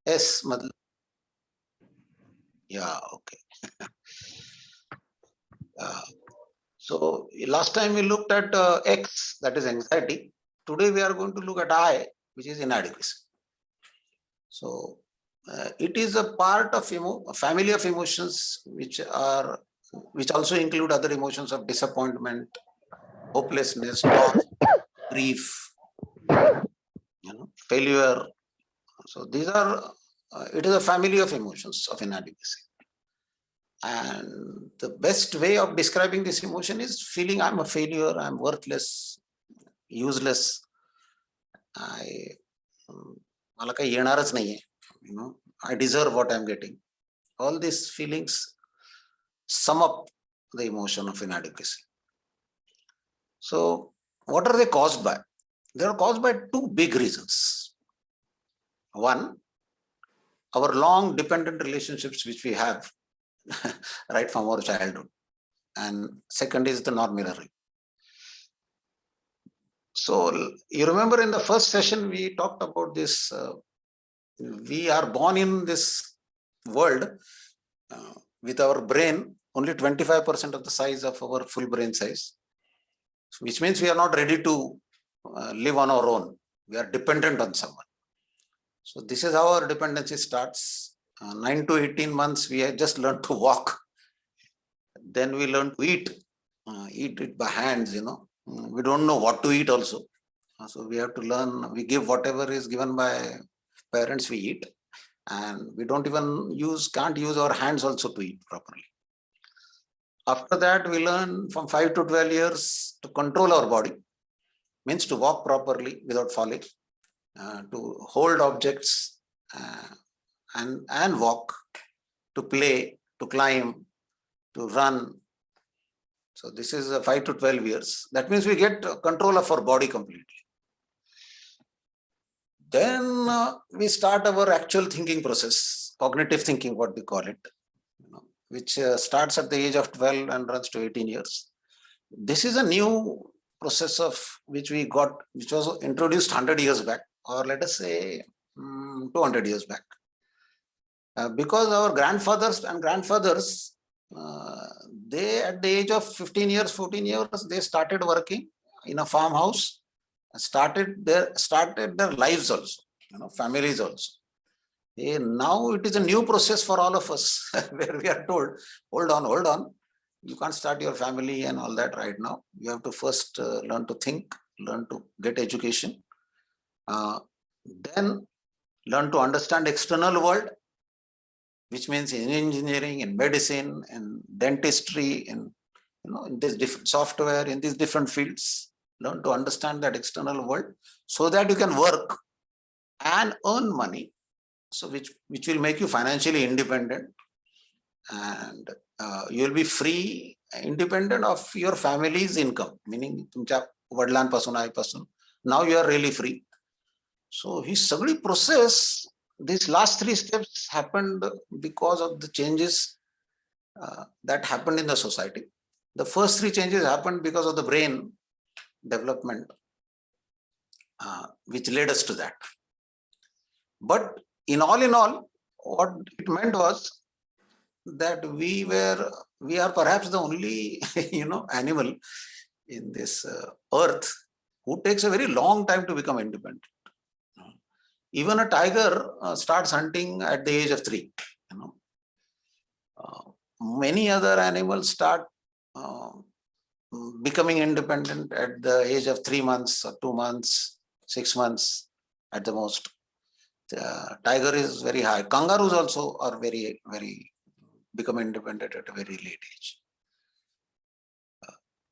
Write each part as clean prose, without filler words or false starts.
S, yeah, okay. So last time we looked at X, that is anxiety. Today we are going to look at I, which is inadequacy. So it is a part of a family of emotions which also include other emotions of disappointment, hopelessness, loss, grief, failure. So these are it is a family of emotions of inadequacy. And the best way of describing this emotion is feeling I'm a failure, I'm worthless, useless. I deserve what I'm getting. All these feelings sum up the emotion of inadequacy. So what are they caused by? They are caused by two big reasons. One, our long dependent relationships which we have right from our childhood. And second is the non-mirroring. So you remember in the first session we talked about this. We are born in this world with our brain only 25% of the size of our full brain size, which means we are not ready to live on our own. We are dependent on someone. So this is how our dependency starts. 9 to 18 months, we have just learned to walk. Then we learn to eat it by hands, We don't know what to eat also. So we have to learn, we give whatever is given by parents, we eat. And we don't even can't use our hands also to eat properly. After that, we learn from 5 to 12 years to control our body, means to walk properly without falling, to hold objects and walk, to play, to climb, to run. So this is 5 to 12 years. That means we get control of our body completely. Then we start our actual thinking process, cognitive thinking, what we call it, which starts at the age of 12 and runs to 18 years. This is a new process of which was introduced 100 years back, or let us say 200 years back. Because our grandfathers and grandfathers, they at the age of 15 years, 14 years, they started working in a farmhouse, started their lives also, families also. Now it is a new process for all of us where we are told, hold on, you can't start your family and all that right now. You have to first learn to think, learn to get education, then learn to understand external world, which means in engineering, in medicine, in dentistry, in this different software, in these different fields. Learn to understand that external world so that you can work and earn money, so which will make you financially independent, and you will be free, independent of your family's income, meaning now you are really free. So his sagli process, these last three steps happened because of the changes that happened in the society. The first three changes happened because of the brain development, which led us to that. But in all, what it meant was that we are perhaps the only animal in this earth who takes a very long time to become independent. Even a tiger starts hunting at the age of 3. Many other animals start becoming independent at the age of 3 months or 2 months, 6 months at the most. The tiger is very high. Kangaroos also are very, very become independent at a very late age.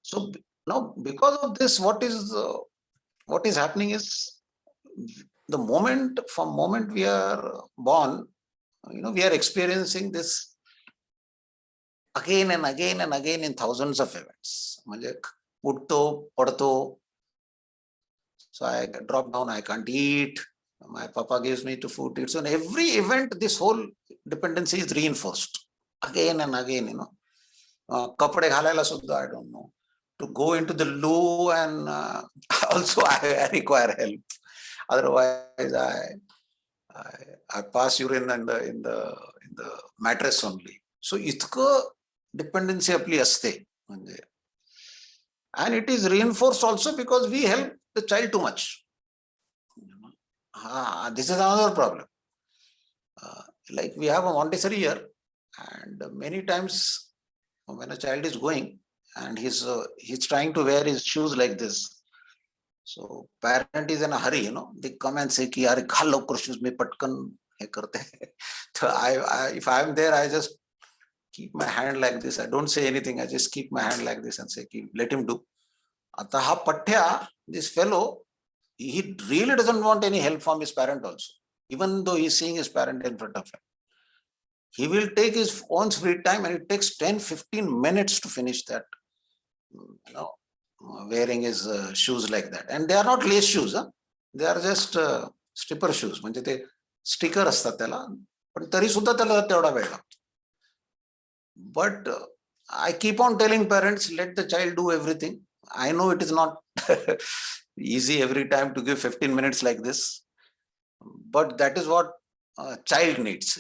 So now, because of this, what is happening is the moment we are born, we are experiencing this again and again and again in thousands of events. Utto, padto. So I drop down, I can't eat. My papa gives me to food. So in every event, this whole dependency is reinforced again and again, Kapade ghalayla sudha, I don't know. To go into the loo and also I require help. Otherwise, I pass urine in the mattress only. So itko dependency आपली असते म्हणजे. And it is reinforced also because we help the child too much. This is another problem. Like we have a Montessori here, and many times when a child is going and he's trying to wear his shoes like this, so parent is in a hurry, they come and say ki yaar ghal lawkar shoes mein patkan he karte hain. So if I am there, I just keep my hand like this. I don't say anything. I just keep my hand like this and say let him do. Ata ha pathya, this fellow, he really doesn't want any help from his parent also, even though he's seeing his parent in front of him. He will take his own free time, and it takes 10-15 minutes to finish that, wearing his shoes like that. And they are not lace shoes, they are just stripper shoes. म्हणजे ते sticker असतात त्याला, पण तरी सुद्धा त्याला तेवढा वेळ लागतो. But I keep on telling parents, let the child do everything. I know it is not easy every time to give 15 minutes like this, but that is what a child needs.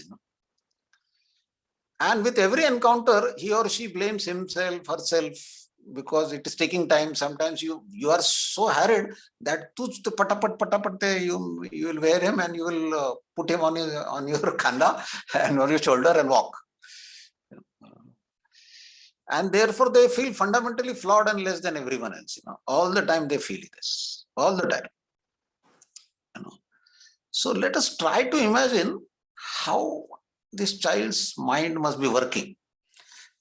And with every encounter, he or she blames himself, herself, because it is taking time. Sometimes you are so harried that you will wear him and you will put him on your khanda and on your shoulder and walk. And therefore they feel fundamentally flawed and less than everyone else. All the time they feel this, all the time. So let us try to imagine how this child's mind must be working.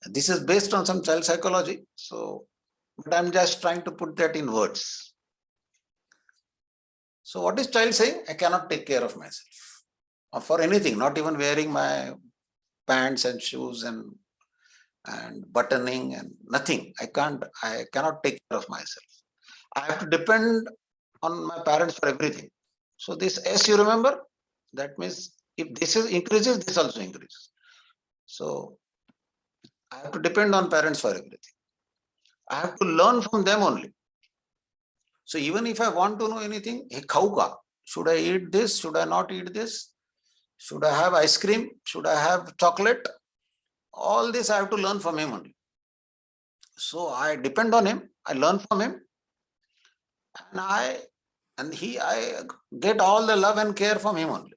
This is based on some child psychology, but I'm just trying to put that in words. So what is child saying? I cannot take care of myself, or for anything, not even wearing my pants and shoes and buttoning and nothing. I cannot take care of myself. I have to depend on my parents for everything. So this S, you remember, that means if this increases, this also increases. So I have to depend on parents for everything. I have to learn from them only. So even if I want to know anything, hey, khauka, should I eat this? Should I not eat this? Should I have ice cream? Should I have chocolate? All this I have to learn from him only. So I depend on him. I learn from him, and I get all the love and care from him only.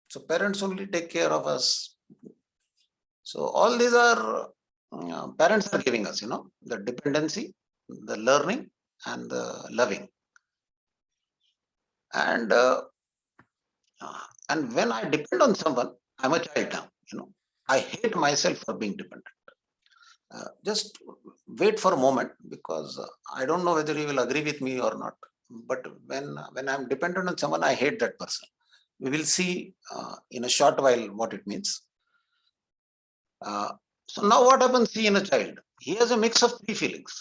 So parents only take care of us. So all these are parents are giving us, the dependency, the learning, and the loving. And when I depend on someone, I'm a child now. I hate myself for being dependent. Just wait for a moment, because I don't know whether you will agree with me or not. But when I'm dependent on someone, I hate that person. We will see in a short while what it means. So now what happens, see, in a child? He has a mix of three feelings.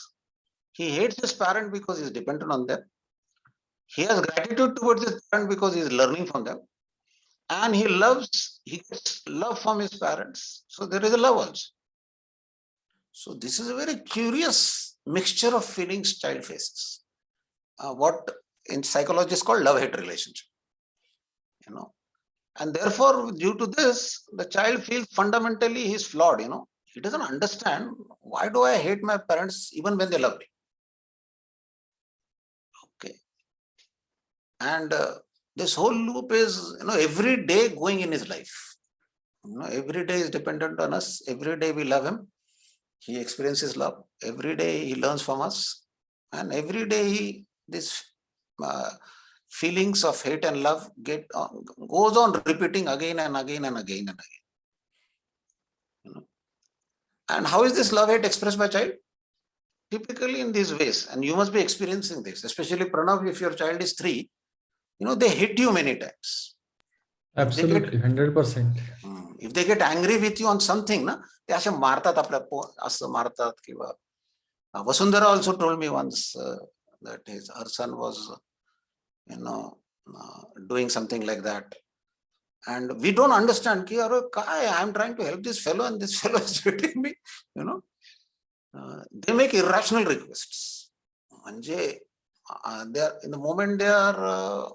He hates his parent because he is dependent on them. He has gratitude towards his parent because he is learning from them. And he gets love from his parents. So there is a love also. So this is a very curious mixture of feelings child faces. What in psychology is called love-hate relationship. And therefore, due to this, the child feels fundamentally he's flawed. He doesn't understand, why do I hate my parents even when they love me? Okay. And this whole loop is, every day going in his life. Every day is dependent on us. Every day we love him. He experiences love. Every day he learns from us. And every day this feelings of hate and love goes on repeating again and again and again and again. And how is this love-hate expressed by child? Typically in these ways, and you must be experiencing this, especially Pranav, if your child is 3, they hit you many times. Absolutely, 100%. If they get angry with you on something, they असे मारतात आपल्या असं मारतात किंवा Vasundhara also told me once that her son was, doing something like that. And we don't understand, I'm trying to help this fellow and this fellow is hitting me, they make irrational requests. They are, in the moment they are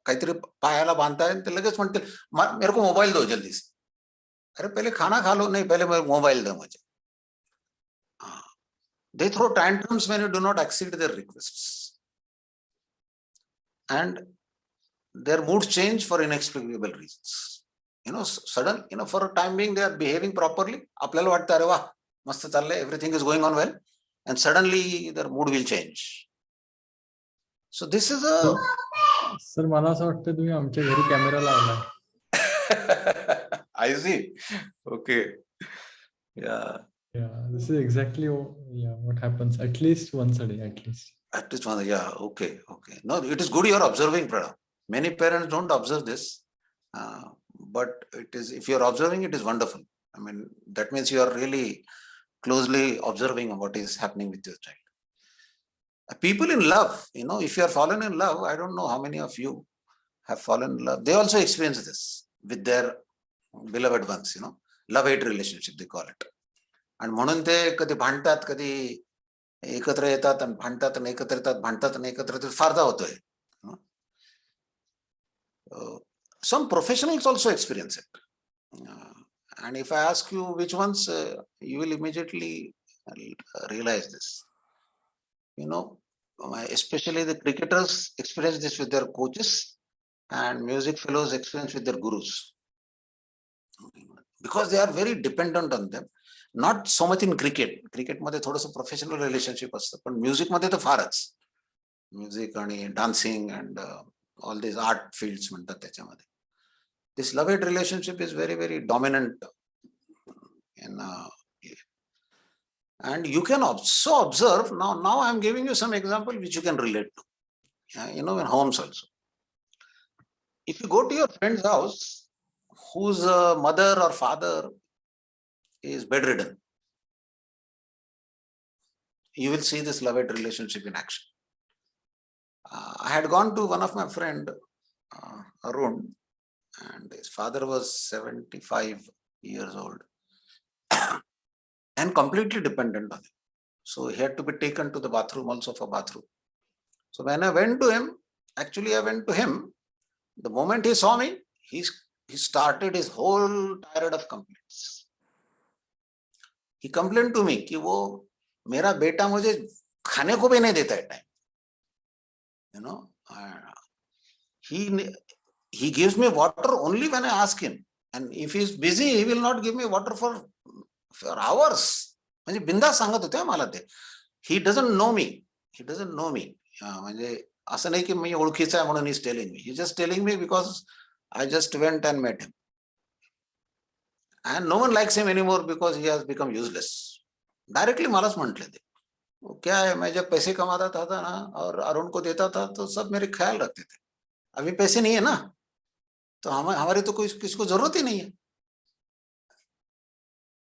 काहीतरी पायाला बांधताय ते लगेच म्हणतील मेरे को mobile दो जल्दी से. अरे पहिले खाना खा लो. नाही, पहिले मोबाईल दो मुझे. They throw tantrums when you do not accede their requests. And their moods change for inexplicable reasons. Sudden, for a time being, they are behaving properly. आपल्याला वाटतं अरे वा मस्त चाललंय, everything is going on well. And suddenly their mood will change. So this is a... sir मला असं वाटतं तुम्ही आमच्या घरी कॅमेरा लावलाय. I see. Okay. Yeah. Yeah, this is exactly what happens at least once a day, at least. At least one, yeah, okay. No, it is good you are observing, Pranam. Many parents don't observe this, but it is, if you are observing, it is wonderful. I mean, that means you are really closely observing what is happening with your child. People in love, if you are fallen in love, I don't know how many of you have fallen in love. They also experience this with their beloved ones, love-hate relationship, they call it. आणि म्हणून ते कधी भांडतात, कधी एकत्र येतात आणि भांडतात आणि एकत्र येतात, भांडतात आणि एकत्र येतात, फारदा होतोय. Some professionals also experience it. And if I ask you which ones, you will immediately realize this. Especially the cricketers experience this with their coaches, and music fellows experience with their gurus. Because they are very dependent on them. Not so much in cricket. Cricket मध्ये थोडंसं professional relationship असतं, पण music मध्ये तर फारच. Music आणि dancing and all this art fields म्हणतात त्याच्यामध्ये. This love-hate relationship is very, very dominant. And you can also observe, now I am giving you some example which you can relate to. In homes also. If you go to your friend's house, whose mother or father is bedridden, you will see this love-hate relationship in action. I had gone to one of my friend, Arun, and his father was 75 years old and completely dependent on him. So he had to be taken to the bathroom also for bathroom. So when I went to him, actually I went to him, the moment he saw me, he started his whole tirade of complaints. He complained to me कि वो मेरा बेटा मुझे खाने को भी नहीं देता है time. He gives me water only when I ask him, and if he is busy, he will not give me water for hours. म्हणजे बिंदास सांगत होते मला ते. He doesn't know me. म्हणजे असं नाही की मी ओळखीचा आहे म्हणून he's telling me. He's just telling me because I just went and met him. And no one likes him anymore because he has become useless. Directly मलाच म्हटले ते. क्या है, मैं जब पैसे कमाता था ना और अरुण को देता था तो सब मेरे ख्याल रखते थे. अभी पैसे नहीं है ना, तो हमारे तो किसको जरूरत ही नहीं है.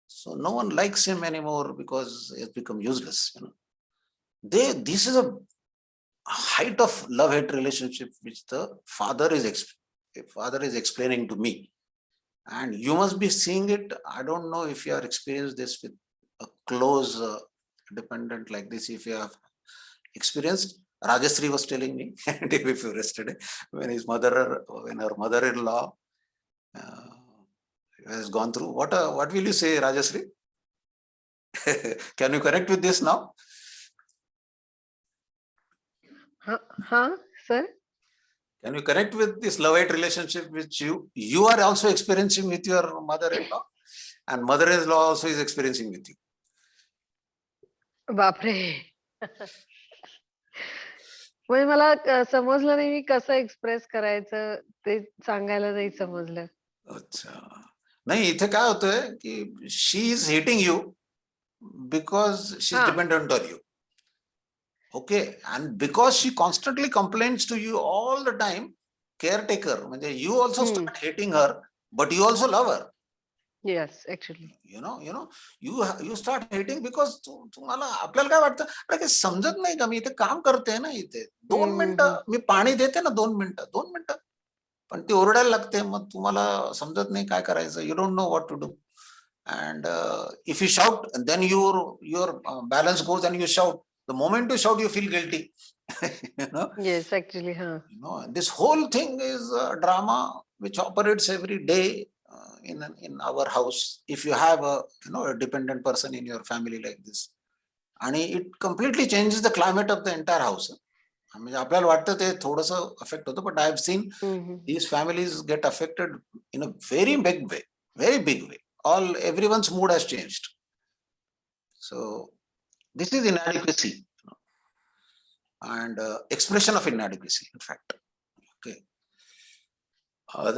So no one likes him anymore because he has become useless. This is a height of love-hate relationship which the father is explaining to me, and you must be seeing it. I don't know if you are experienced this with a close dependent like this. If you have experienced, Rajashree was telling me day before yesterday when her mother-in-law has gone through. What will you say, Rajashree? Can you connect with this now? Sir? Can you connect with this love-hate relationship which you are also experiencing with your mother-in-law, and mother-in-law also is experiencing with you? बापरे. म्हणजे मला समजलं नाही मी कसं express करायचं ते सांगायला नाही समजलं. अच्छा. नाही, इथे काय होतंय की she is hating you because she is dependent on you. Okay, and because she constantly complains to you all the time, caretaker, म्हणजे you also start hating her, but you also love her. Yes, actually. You start hating because तुम्हाला आपल्याला काय वाटतं, अरे काही समजत नाही का, मी इथे काम करते ना, इथे 2 मिनिटं मी पाणी देते ना, 2 मिनिटं, पण ती ओरडायला लागते, मग तुम्हाला समजत नाही काय करायचं. You don't know what to do. And if you shout, then your balance goes and you shout. The moment you shout, you feel guilty. Yes, actually, This whole thing is a drama which operates every day in our house. If you have a dependent person in your family like this, and it completely changes the climate of the entire house. म्हणजे आपल्याला वाटतं ते थोडंसं affect होतं, but I have seen these families get affected in a very big way. Everyone's mood has changed. So this is inadequacy and expression of inadequacy, in fact. Okay.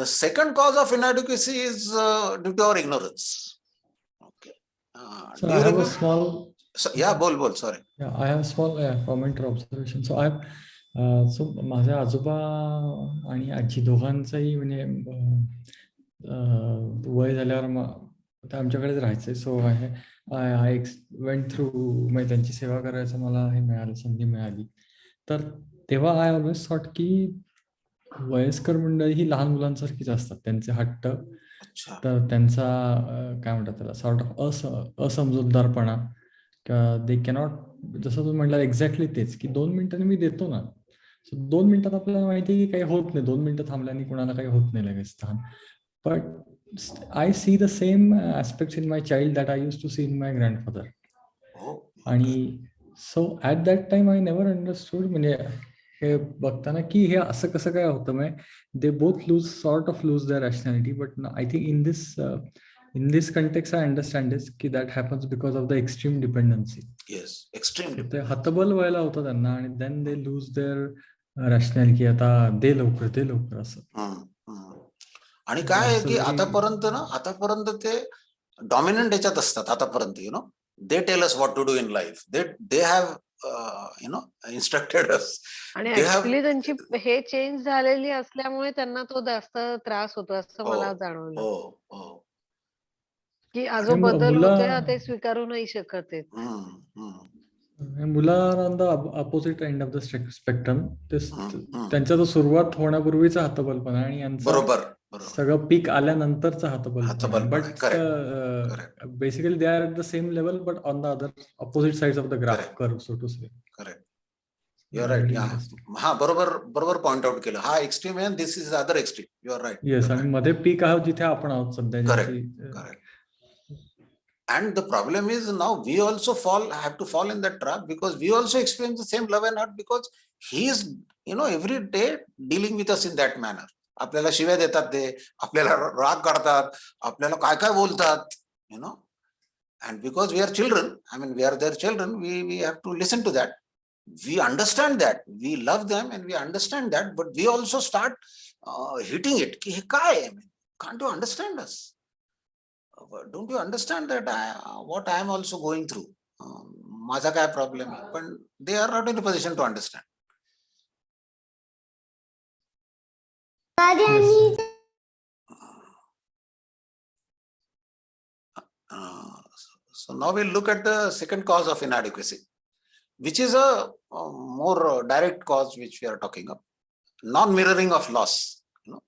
The second cause of inadequacy is due to our ignorance. Okay. So I have a small. Bol. Sorry. Yeah, I have a small comment or observation. So माझे आजोबा आणि आजी दोघांचंही म्हणजे वय झाल्यावर आमच्याकडेच राहायचंय. सो I went through म्हणजे त्यांची सेवा करायचं मला हे मिळालं, संधी मिळाली. तर तेव्हा आय ऑलवेज थॉट की वयस्कर मंडळी ही लहान मुलांसारखीच असतात. त्यांचे हट्ट, तर त्यांचा काय म्हणतात त्याला सॉर्ट ऑफ असमजूतदारपणा, दे कॅनॉट, जसं तुम्ही म्हटलं एक्झॅक्टली तेच की 2 मिनिटांनी मी देतो ना. सो 2 मिनिटात आपल्याला माहिती आहे की काही होत नाही. 2 मिनिटं थांबल्याने कुणाला काही होत नाही लगेच तहान. But I see the same aspects in my child that I used to see in my grandfather. आणि so at that time I never understood, म्हणजे हे बघताना की हे असं कसं काय होतं. म्हणजे they both sort of lose their rationality. But I think in this context I understand is की that happens because of the extreme dependency. Yes, extreme dependency. ते हतबल व्हायला होतं त्यांना आणि then they lose their rationale की आता दे लवकर असं. आणि काय आहे की आतापर्यंत ते डॉमिनंट याच्यात असतात. आतापर्यंत they tell us what to do in life. They have instructed us. आणि ऍक्च्युअली त्यांची हे चेंज झालेली असल्यामुळे त्यांना तो जास्त त्रास होतो असं मला जाणवलं. की आजो बदल होते ते स्वीकारू नाही शकत आहेत. मुलं on the opposite end of the spectrum. त्यांच्या तो सुरुवात होण्यापूर्वीचा हतबलपणा आणि यांचा सगळं पीक आल्यानंतरचा हतबलपणा. But basically they are at the same level but on the other opposite sides of the graph curve, so to say. Correct, you are right. बरोबर पॉइंट आउट केलं. हा एक्स्ट्रीम आहे, this is other extreme. You are right. Yes, आणि मध्ये peak आहोत जिथे आपण आहोत सध्या. Correct. And the problem is now we also have to fall in that trap because we also experience the same love and hurt because he is every day dealing with us in that manner. आपल्याला शिव्या देतात, ते आपल्याला राग काढतात, आपल्याला काय काय बोलतात, and because we are children, we are their children, we have to listen to that. We understand that, we love them and we understand that, but we also start hitting it ki काय आहे, can't you understand us? Don't you understand that what I am also going through? माझा काय problem आहे, पण they are not in a position to understand. So now we'll look at the second cause of inadequacy, which is a more direct cause which we are talking of. Non-mirroring of loss.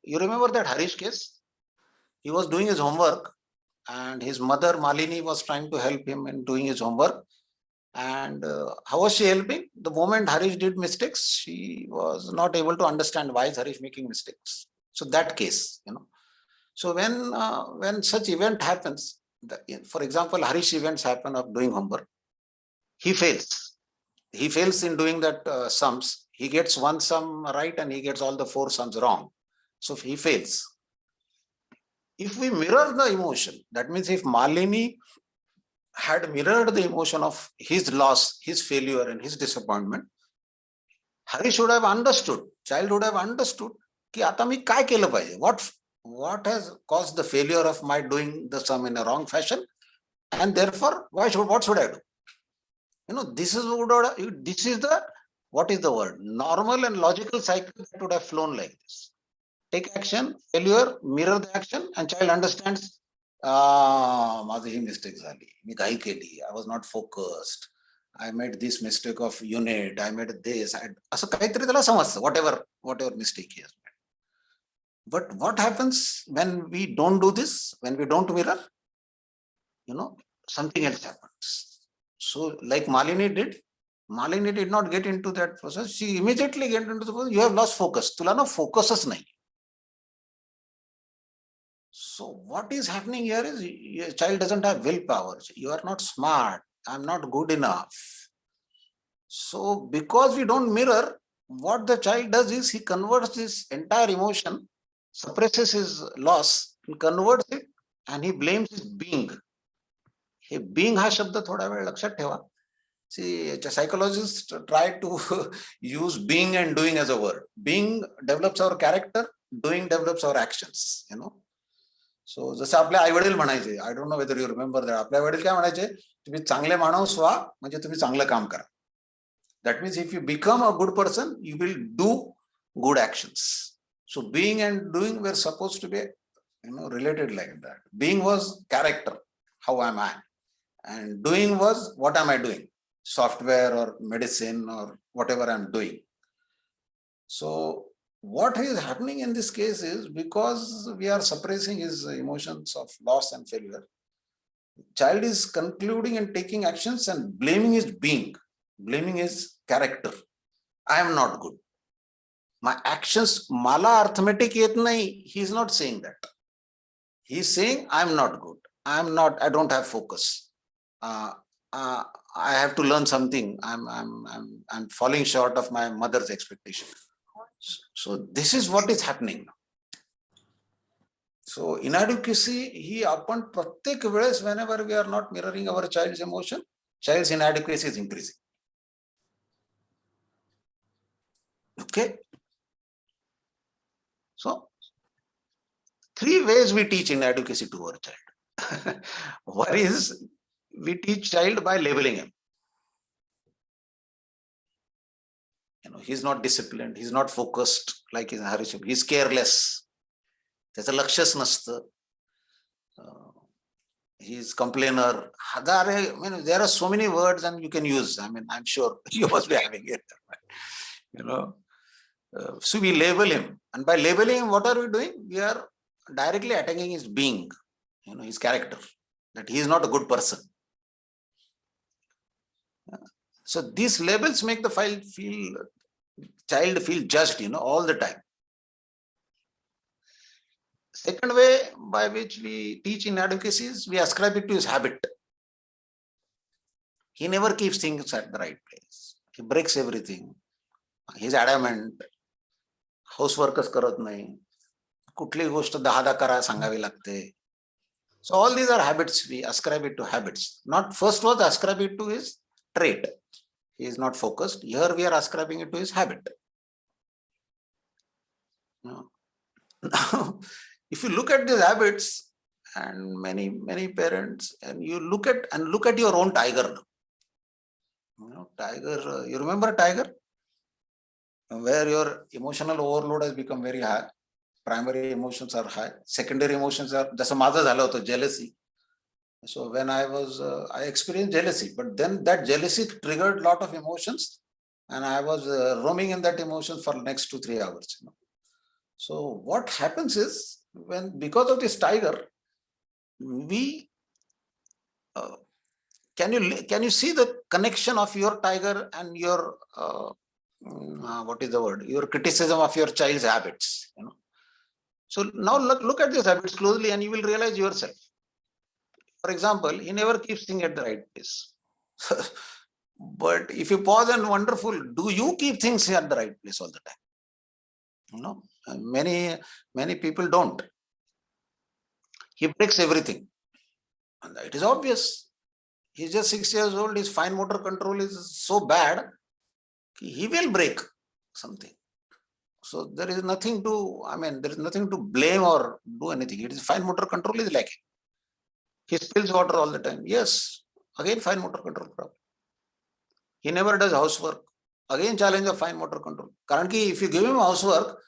You remember that Harish case? He was doing his homework and his mother Malini was trying to help him in doing his homework. And how was she helping? The moment Harish did mistakes, she was not able to understand why is Harish making mistakes. So that case, So when such event happens, for example, Harish events happen of doing homework, he fails. He fails in doing that sums. He gets one sum right and he gets all the 4 sums wrong. So he fails. If we mirror the emotion, that means if Malini had mirrored the emotion of his loss, his failure and his disappointment, Harish should have understood, child would have understood ki ata mi काय केलं पाहिजे, what has caused the failure of my doing the sum in a wrong fashion, and therefore what should I do? This is the what is the word, normal and logical cycle that would have flown like this. Take action, failure, mirror the action, and child understands, माझी ही mistake झाली, मी घाई केली, I was not focused, I made this mistake of unit, I made this, असं काहीतरी त्याला समजतं, whatever mistake he has made. But what happens when we don't do this, when we don't mirror? Something else happens. So like Malini did, Malini did not get into that process. She immediately get into the process. You have lost focus. Tula na focusच नाही. So what is happening here is your child doesn't have willpower. You are not smart. I'm not good enough. So because we don't mirror, what the child does is he converts this entire emotion, suppresses his loss, and converts it, and he blames his being. Hey being हा शब्द थोडा वेळ लक्षात ठेवा. See, psychologists try to use being and doing as a word. Being develops our character, doing develops our actions, you know. So जसं आपले आई वडील म्हणायचे, I don't know whether you remember that. आपल्या वडील काय म्हणायचे, तुम्ही चांगले माणूस व्हा म्हणजे तुम्ही चांगलं काम करा. That means if you become a good person, you will do good actions. So being and doing were supposed to be, you know, related like that. Being was character, how am I? And doing was, what am I doing? Software or medicine or whatever I'm doing. So what is happening in this case is, because we are suppressing his emotions of loss and failure, child is concluding and taking actions and blaming his being, blaming his character. I am not good. My actions, mala arithmetic yet nahi. He is not saying that. He is saying, I'm not good. I don't have focus. I have to learn something. I'm falling short of my mother's expectation. So this is what is happening. So inadequacy, he upon pratyek veles, whenever we are not mirroring our child's emotion, child's inadequacy is increasing. Okay. So 3 ways we teach inadequacy to our child. One is we teach child by labeling him. You know, he's not disciplined, he's not focused like in Harish, he's careless. There's a लक्षच नसतं. He's complainer. I mean, there are so many words and you can use. I mean, I'm sure you must be having it. You know, so we label him, and by labeling him, what are we doing? We are directly attacking his being, you know, his character, that he is not a good person. So these labels make the child feel judged, you know, all the time. Second way by which we teach inadequacy is we ascribe it to his habit. He never keeps things at the right place. He breaks everything. He's adamant. Houseworkच करत नाही. कुठली गोष्ट 10 करा सांगावी लागते. So all these are habits. We ascribe it to habits. Not first was ascribe it to his trait. He is not focused. Here we are ascribing it to his habit. Now, if you look at these habits, and many parents, and you look at your own tiger. You know, tiger. You remember tiger, where your emotional overload has become very high. Primary emotions are high. Secondary emotions are. जसं माझं झालं होतं, jealousy. So when I experienced jealousy, but then that jealousy triggered a lot of emotions, and I was roaming in that emotion for the next 2-3 hours. You know? So what happens is, because of this tiger, we can you see the connection of your tiger and your what is the word? Your criticism of your child's habits. You know. So now look at these habits closely, and you will realize yourself. For example, he never keeps things at the right place. But if you pause and wonderful, do you keep things at the right place all the time? You know, many people don't. He breaks everything, and it is obvious. He's just 6 years old. His fine motor control is so bad, he will break something. So there is nothing to, there is nothing to blame or do anything. It is fine motor control is lacking. He spills water all the time. Yes, again fine motor control problem. He never does housework. Again challenge of fine motor control. Currently, if you give him housework,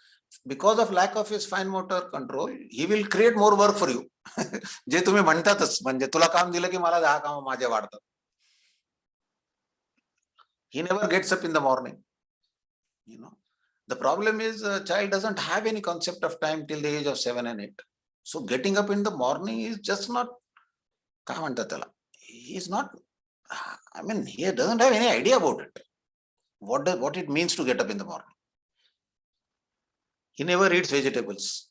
because of lack of his fine motor control, he will create more work for you. जे तुम्ही म्हणतातच, म्हणजे तुला काम दिलं की मला 10 कामं माझे वाढतात. He never gets up in the morning. You know, the problem is a child doesn't have any concept of time till the age of 7 and 8. So getting up in the morning is just not, काय म्हणतात त्याला, he is not, he doesn't have any idea about it. what it means to get up in the morning. He never eats vegetables.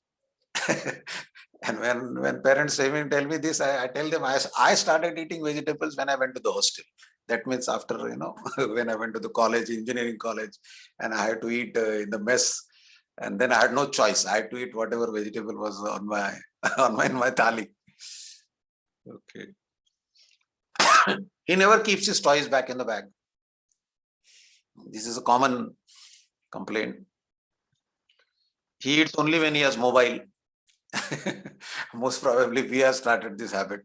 And when parents tell me this, I tell them I started eating vegetables when I went to the hostel. That means after, when I went to the college, engineering college, and I had to eat in the mess. And then I had no choice. I had to eat whatever vegetable was on my in my thali. Okay. He never keeps his toys back in the bag. This is a common complaint. He eats only when he has mobile. Most probably we have started this habit.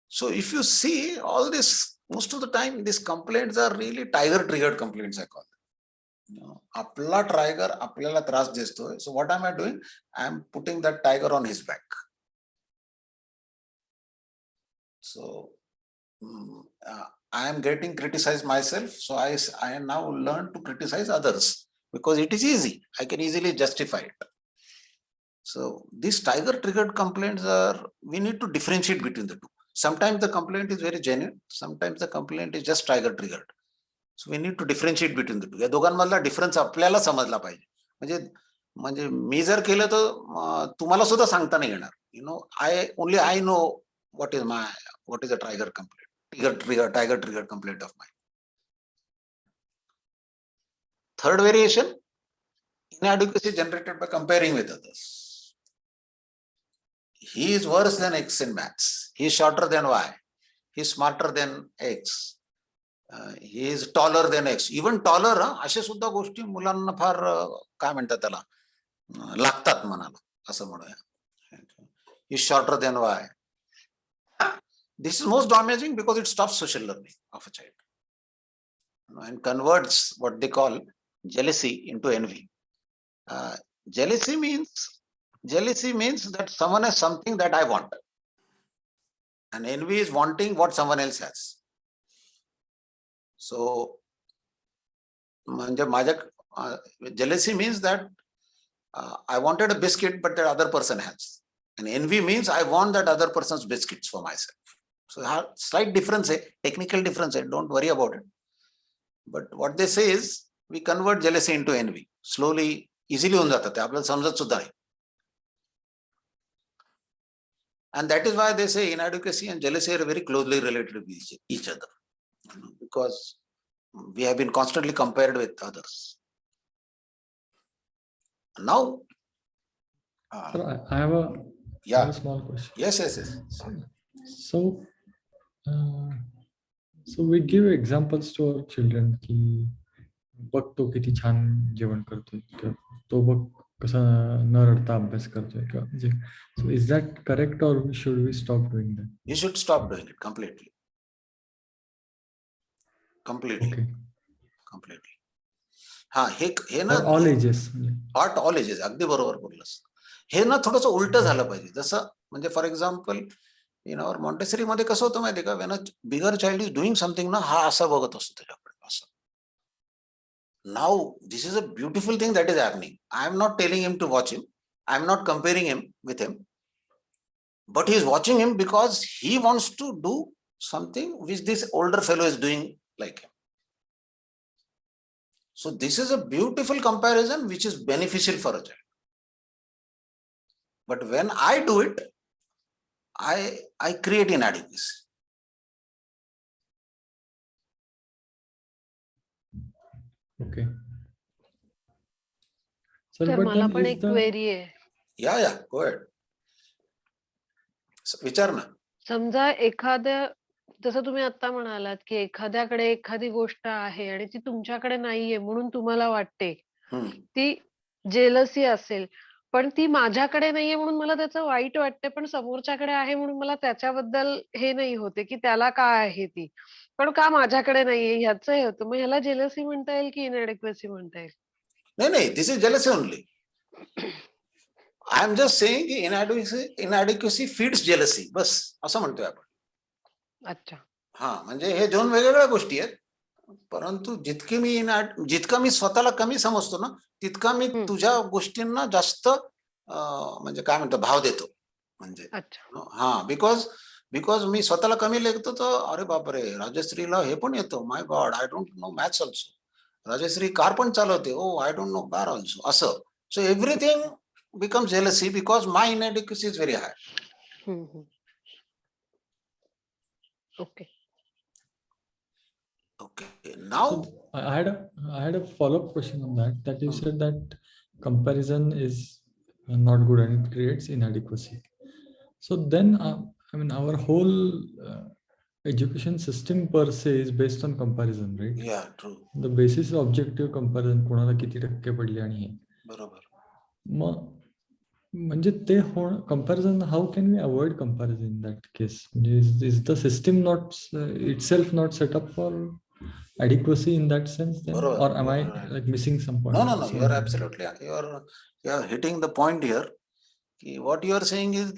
So if you see all this, most of the time these complaints are really tiger triggered complaints, I call them. Apla tiger, apla tras desto. So what am I doing? I am putting that tiger on his back. So I am getting criticized myself. So I now learn to criticize others because it is easy. I can easily justify it. So these tiger triggered complaints we need to differentiate between the two. Sometimes the complaint is very genuine. Sometimes the complaint is just tiger triggered. So we need to differentiate between the two. या दोघांमधला difference आपल्याला समजला पाहिजे. म्हणजे मी जर केलं तर तुम्हाला सुद्धा सांगता नाही येणार. I know what is a tiger triggered complaint of mine. Third variation, inadequacy generated by comparing with others. He is worse than X in maths. He is shorter than Y. He is smarter than X. He is taller than X. Even taller, अशा सुद्धा गोष्टी मुलांना फार काय म्हणतात त्याला लागतात मनाला असं म्हणूया. He is shorter than Y. This is most damaging because it stops social learning of a child and converts what they call jealousy into envy. Jealousy means that someone has something that I want. And envy is wanting what someone else has. So, jealousy means that I wanted a biscuit, but the other person has. And envy means I want that other person's biscuits for myself. So, slight difference, technical difference, don't worry about it. But what they say is, we convert jealousy into envy. Slowly, easily होऊन जातं ते आपल्याला समजत सुद्धा नाही. And that is why they say inadequacy and jealousy are very closely related with each other. Because we have been constantly compared with others. Now, Sir, I have a small question. Yes. So we give examples to our children की बघ तो किती छान जेवण करतोय किंवा तो बघ कसा न रडता अभ्यास करतोय किंवा म्हणजे so is that correct or should we stop doing that? You should stop doing it completely. Okay. Completely. हे ना all ages. At all ages. अगदी बरोबर बोललास. हे ना थोडंसं उलट झालं पाहिजे. जसं म्हणजे for example in our Montessori मध्ये कसं होतं माहिती का, when a bigger child is doing something ना हा असा बघत असतो त्याच्याकडे असं. Now this is a beautiful thing that is happening. I am not telling him to watch him. I am not comparing him with him. But he is watching him because he wants to do something which this older fellow is doing like him. So this is a beautiful comparison which is beneficial for a child. But when I do it, I create inadequacy. Okay. Sir, तर but मला then पण is एक the query आहे. Yeah, go ahead. विचार ना. समजा एखाद्या, जसं तुम्ही आता म्हणालात की एखाद्याकडे एखादी गोष्ट आहे आणि ती तुमच्याकडे नाहीये म्हणून तुम्हाला वाटते, ती जेलसी असेल. पण ती माझ्याकडे नाहीये म्हणून मला त्याचं वाईट वाटते, पण समोरच्याकडे आहे म्हणून मला त्याच्याबद्दल हे नाही होते की त्याला काय आहे ती, पण का माझ्याकडे नाहीये ह्याचं हे होतं. मग ह्याला जेलसी म्हणता येईल की इनएडिक्वेसी म्हणता येईल? नाही, this is jealousy only. I am just saying की inadequacy फीड्स जेलसी, बस असं म्हणतोय आपण. अच्छा. म्हणजे हे दोन वेगवेगळ्या गोष्टी आहेत. परंतु जितका मी स्वतःला कमी समजतो ना, तितका मी तुझ्या गोष्टींना जास्त म्हणजे काय म्हणतो भाव देतो. म्हणजे बिकॉज बिकॉज मी स्वतःला कमी लेखतो तर अरे बापरे, राजश्रीला हे पण येतं, my god, I don't know maths also. Rajshree car पण चालवते, oh I don't know car also, असं. So everything become jealousy because my inadequacy is very high. Okay. Okay, now So I had a follow-up question on that. That you said that comparison is not good and it creates inadequacy. So then, I mean, our whole education system per se is based on comparison, right? yeah, true, The basis of objective comparison, कोणाला किती टक्के पडले आणि हे. बरोबर. मग म्हणजे ते comparison, how can we avoid comparison in that case? Is the system not itself not set up for adequacy in that sense then? Borobar, Or am I right. like missing some point? No, you are absolutely, you are hitting the point here. What you are saying is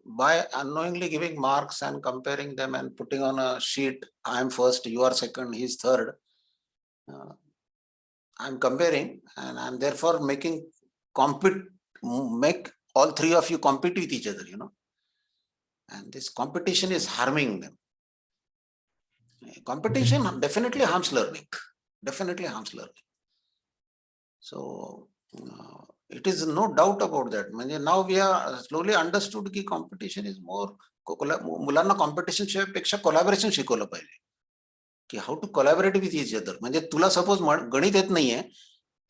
by unknowingly giving marks and comparing them and putting on a sheet, I am first, you are second, he is third. I am comparing and I am therefore make all three of you compete with each other, and this competition is harming them. Competition definitely harms learning. So it is no doubt about that. Now we are slowly understood that competition is more, मुलांना competition पेक्षा collaboration शिकवलं पाहिजे, की how to collaborate with each other. म्हणजे तुला suppose गणित येत नाहीये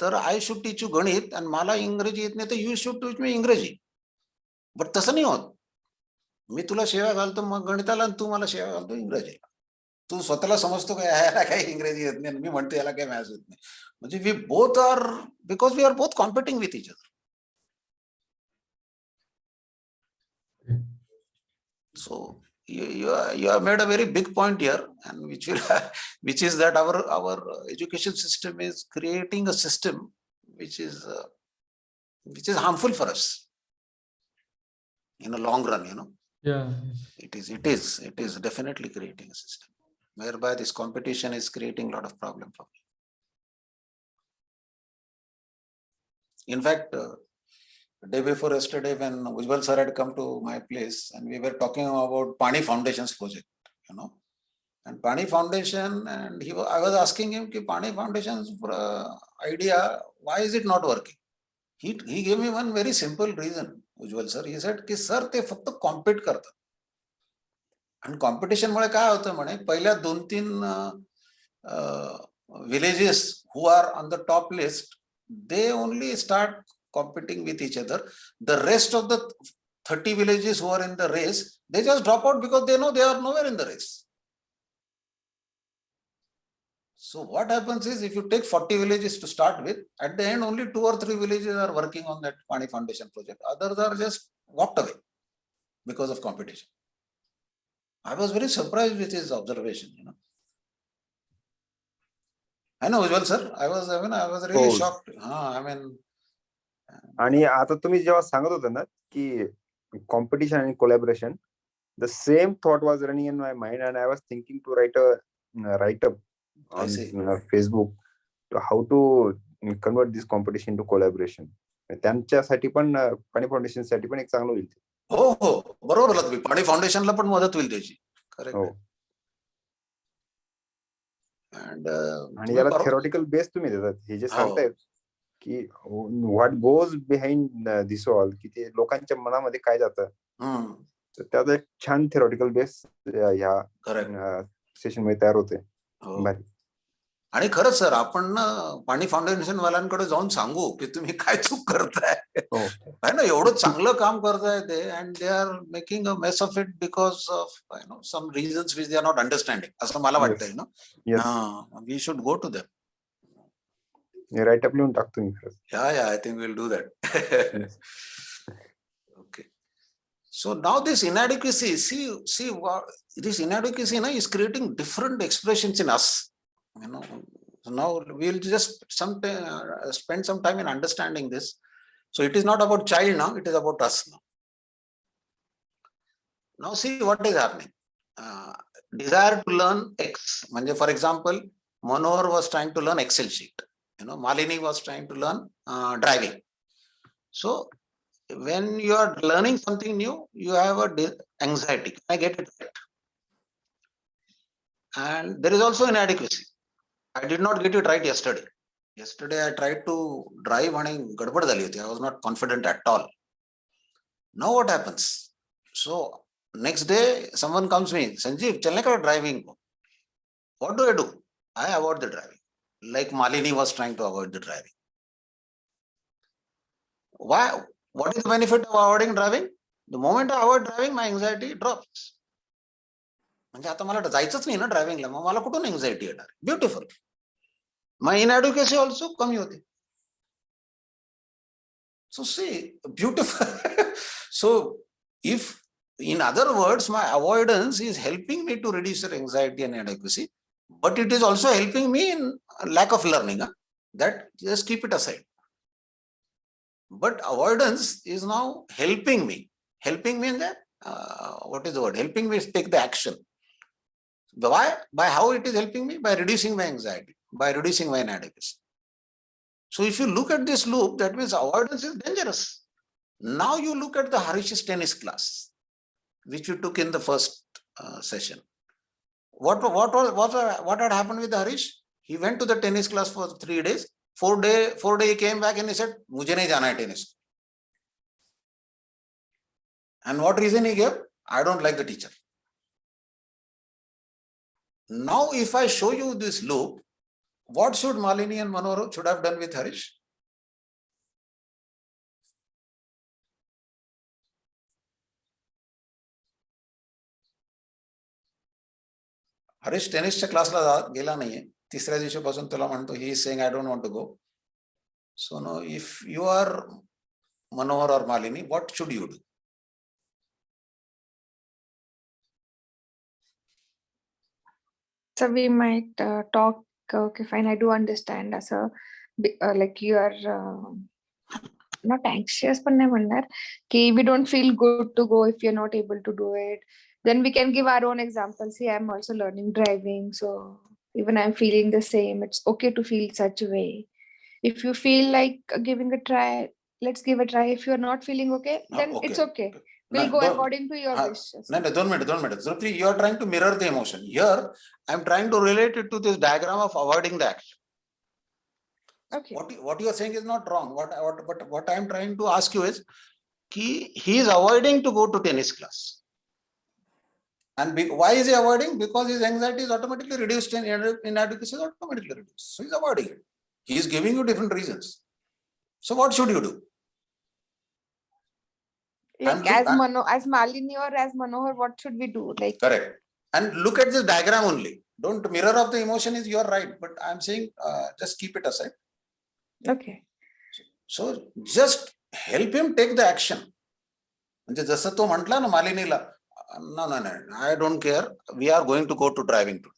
तर I should teach you गणित आणि मला इंग्रजी येत नाही तर you should teach me इंग्रजी. बट तसं नाही होत. मी तुला शेवा घालतो मग गणिताला आणि तू मला शेवा घालतो इंग्रजीला. तू स्वतःला समजतो का याला काही इंग्रजी येत नाही, मी म्हणतो याला काही मॅथ्स येत नाही. म्हणजे we both are, because we are both competing with each other. So you have made a very big point here, and which is that our education system is creating a system which is harmful for us in a long run. Yeah. It is definitely creating a system whereby this competition is creating a lot of problem for me. In fact, day before yesterday, when Ujjwal sir had come to my place and we were talking about Pani Foundation's project, and Pani Foundation, and I was asking him, Pani Foundation's idea, why is it not working? He gave me one very simple reason, Ujjwal sir. He said, sir, ते फक्त compete करतात. आणि competition मुळे काय होतं म्हणे, पहिल्या 2-3 villages who are on the top list, they only start competing with each other. The rest of the 30 villages who are in the race, they just drop out because they know they are nowhere in the race. So what happens is, if you take 40 villages to start with, at the end only 2 or 3 villages are working on that Pani Foundation project. Others are just walked away because of competition. I was very surprised with his observation. I know, Ujjwal sir. I was really shocked. आणि आता तुम्ही जेव्हा सांगत होता ना की competition आणि collaboration, the same thought was running in my mind and I was thinking to write a write-up on Facebook to how to convert this competition to collaboration. त्यांच्यासाठी पण पाणी फाउंडेशन साठी पण एक चांगलं होईल. हो, बरोबर बोलला तुम्ही. पाणी फाउंडेशनला पण मदत होईल त्याची. करेक्ट. आणि याला थेरॉटिकल बेस तुम्ही देतात. हे जे सांगतायत की what goes behind this all, की ते लोकांच्या मनामध्ये काय जातं, तर त्याचा एक छान थेरॉटिकल बेस ह्या सेशन मध्ये तयार होते. आणि खरंच सर, आपण ना पाणी फाउंडेशन वाल्यांकडे जाऊन सांगू की तुम्ही काय चूक करताय, है ना, एवढं चांगलं काम करताय ते, and they are making a mess of it because of some reasons which they are not understanding, असं मला वाटतंय ना. We should go to them. Write up लिहून टाकतो मी. Yeah, I think we'll do that. Okay. So now this inadequacy, see what this inadequacy is creating different expressions in us. So now we'll just spend some time in understanding this. So it is not about child now, it is about us now. Now see what is happening. Desire to learn X. For example, Manohar was trying to learn Excel sheet. Malini was trying to learn driving. So when you are learning something new, you have anxiety. Can I get it right? And there is also inadequacy. I did not get it right yesterday. Yesterday I tried to drive and gadbad zali hothi. I was not confident at all. Now what happens? So next day someone comes to me, Sanjeev, chalne ka driving. What do? I avoid the driving. Like Malini was trying to avoid the driving. Why? What is the benefit of avoiding driving? The moment I avoid driving, my anxiety drops. म्हणजे आता मला जायचंच नाही ना ड्रायव्हिंगला, मग मला कुठून anxiety येणार? Beautiful. My inadequacy also कमी होते. So see, beautiful. So if, in other words, my avoidance is helping me to reduce your anxiety and inadequacy, but it is also helping me in lack of learning. That just keep it aside. But avoidance is now helping me. Helping me in that, what is the word? Helping me take the action. Why? By how it is helping me? By reducing my anxiety, by reducing my inadequacy. So if you look at this loop, that means avoidance is dangerous. Now you look at the Harish's tennis class, which you took in the first session. What had happened with Harish? He went to the tennis class for 3 days. 4th day he came back and he said, "Mujhe nahi jana hai tennis." And what reason he gave? I don't like the teacher. Now, if I show you this loop, what should Malini and Manohar should have done with Harish? Harish tennisच्या क्लासला गेला नाहीये. तिसऱ्या दिवशीपासून तुला म्हणतो, he is saying I don't want to go. So now, if you are Manohar or Malini, what should you do? So we might talk, okay, fine, I do understand as a, like you are not anxious, but okay, we don't feel good to go if you're not able to do it. Then we can give our own examples. See, I'm also learning driving, so even I'm feeling the same. It's okay to feel such a way. If you feel like giving a try, let's give a try. If you're not feeling okay, then it's okay. We'll go according to your wishes. No, don't minute. Zrupri, you are trying to mirror the emotion. Here, I'm trying to relate it to this diagram of avoiding the action. Okay. What you are saying is not wrong. What I'm trying to ask you is, he is avoiding to go to tennis class. And why is he avoiding? Because his anxiety is automatically reduced and inadequacy is automatically reduced. So he's avoiding it. He is giving you different reasons. So what should you do? Like as Malini or as Manohar, what should we do? Like correct. And look at this diagram only. Don't mirror of the emotion is you're right, but I'm saying just keep it aside. Okay. So just help him take the action. म्हणजे जसं तो म्हटला ना मालिनीला, no, I don't care. We are going to go to driving today.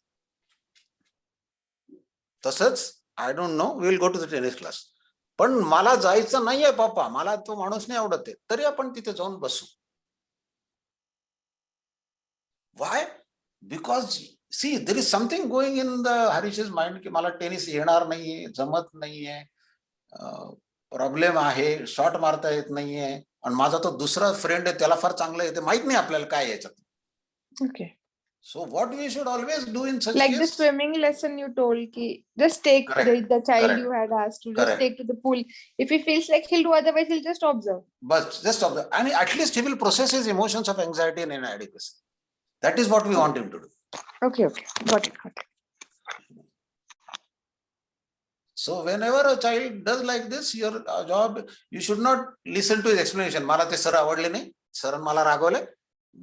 तसंच I don't know. We will go to the tennis class. पण मला जायचं नाहीये पापा, मला तो माणूस नाही आवडत आहे, तरी आपण तिथे जाऊन बसू. Why? Because see, there is something going in the Harish's mind की मला टेनिस येणार नाहीये, जमत नाहीये, प्रॉब्लेम आहे, शॉट मारता येत नाहीये, आणि माझा तो दुसरा फ्रेंड आहे त्याला फार चांगलं येते, माहित नाही आपल्याला काय याच्यात. Okay. So what we should always do in such like case, the swimming lesson you told, ki just take the child you had asked to just take to the pool. If he feels like he'll do, otherwise he'll just observe. But just observe. I mean, at least he will process his emotions of anxiety and inadequacy. That is what we want him to do. Okay. Got it. So whenever a child does like this, your job, you should not listen to his explanation. मला ते sir आवडले नाही, sir मला रागवले.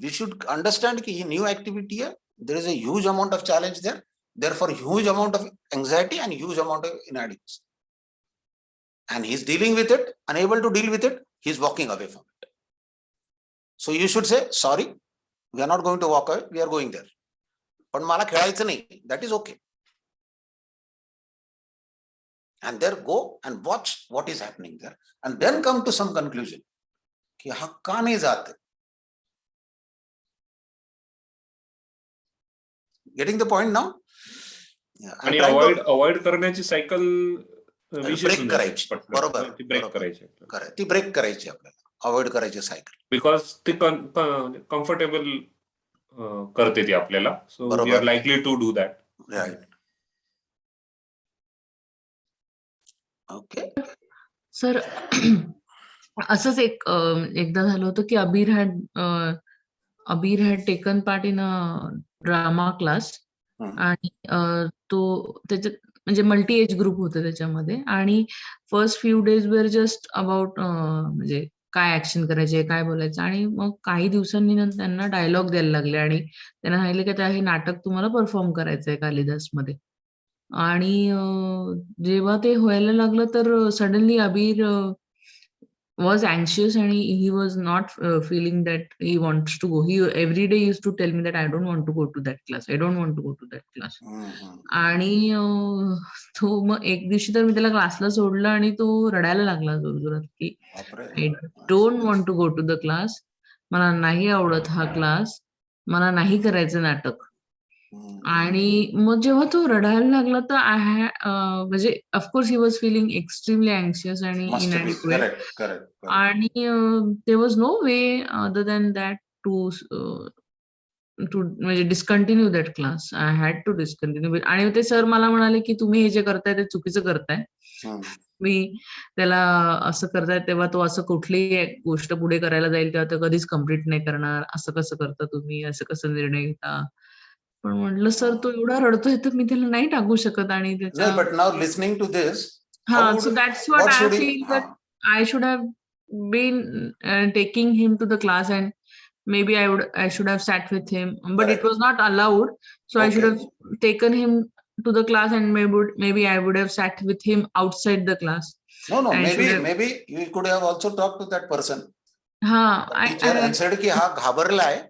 We should understand कि ही new activity है. There is a huge amount of challenge there. Therefore, huge amount of anxiety and huge amount of inadequacy. And he's dealing with it, unable to deal with it, he's walking away from it. So you should say, sorry, we are not going to walk away, we are going there. पण मला खेळायचं नाही, that is okay. And there go and watch what is happening there. And then come to some conclusion. कि हा का नाही जात? Getting the point now? आणि अवॉइड करण्याची सायकल ब्रेक करायची. बरोबर. ती ब्रेक करायची आपल्याला. अवॉइड करायची सायकल. बिकॉज ते कम्फर्टेबल करते ती आपल्याला. सो वी बरोबर. Are likely to do that. Right. Okay. Sir असंच एकदा झालं होतं की Abir had taken part in a drama class आणि तो त्याच्यात म्हणजे मल्टी एज ग्रुप होतं त्याच्यामध्ये आणि first few days were just about म्हणजे काय ऍक्शन करायचे, काय बोलायचं आणि मग काही दिवसांनी त्यांना डायलॉग द्यायला लागले आणि त्यांना सांगितलं की हे नाटक तुम्हाला परफॉर्म करायचंय कालिदासमध्ये. आणि जेव्हा ते व्हायला लागलं तर सडनली अबीर was anxious and he was not feeling that he wants to go. He every day used to tell me that I don't want to go to that class. I don't want to go to that class. आणि तो मग एक दिवशी तर मी त्याला क्लासला सोडलं आणि तो रडायला लागला जोरजोरात की I don't want to go to the class. मला नाही आवडत हा क्लास. मला नाही करायचं नाटक. आणि मग जेव्हा तो रडायला लागला तर म्हणजे of course he was feeling extremely anxious आणि इनॅडिक्वेट आणि there was no way other than that to म्हणजे discontinue that class. I had to discontinue. आणि ते सर मला म्हणाले की तुम्ही हे जे करताय ते चुकीचं करताय. मी त्याला असं करताय तेव्हा तो असं कुठलीही गोष्ट पुढे करायला जाईल तेव्हा तो कधीच कम्प्लीट नाही करणार. असं कसं करता तुम्ही, असं कसं निर्णय घेता. पण म्हटलं सर तो एवढा रडतोय तर मी त्याला नाही टाकू शकत. आणि No, but now listening to this, so that's what I feel that I should have been taking him to the class and maybe I should have sat with him, but it was not allowed. So I should have taken him to the class and maybe I would have sat with him outside the class. No, maybe you could have also talked to that person. Teacher and said की हा घाबरलाय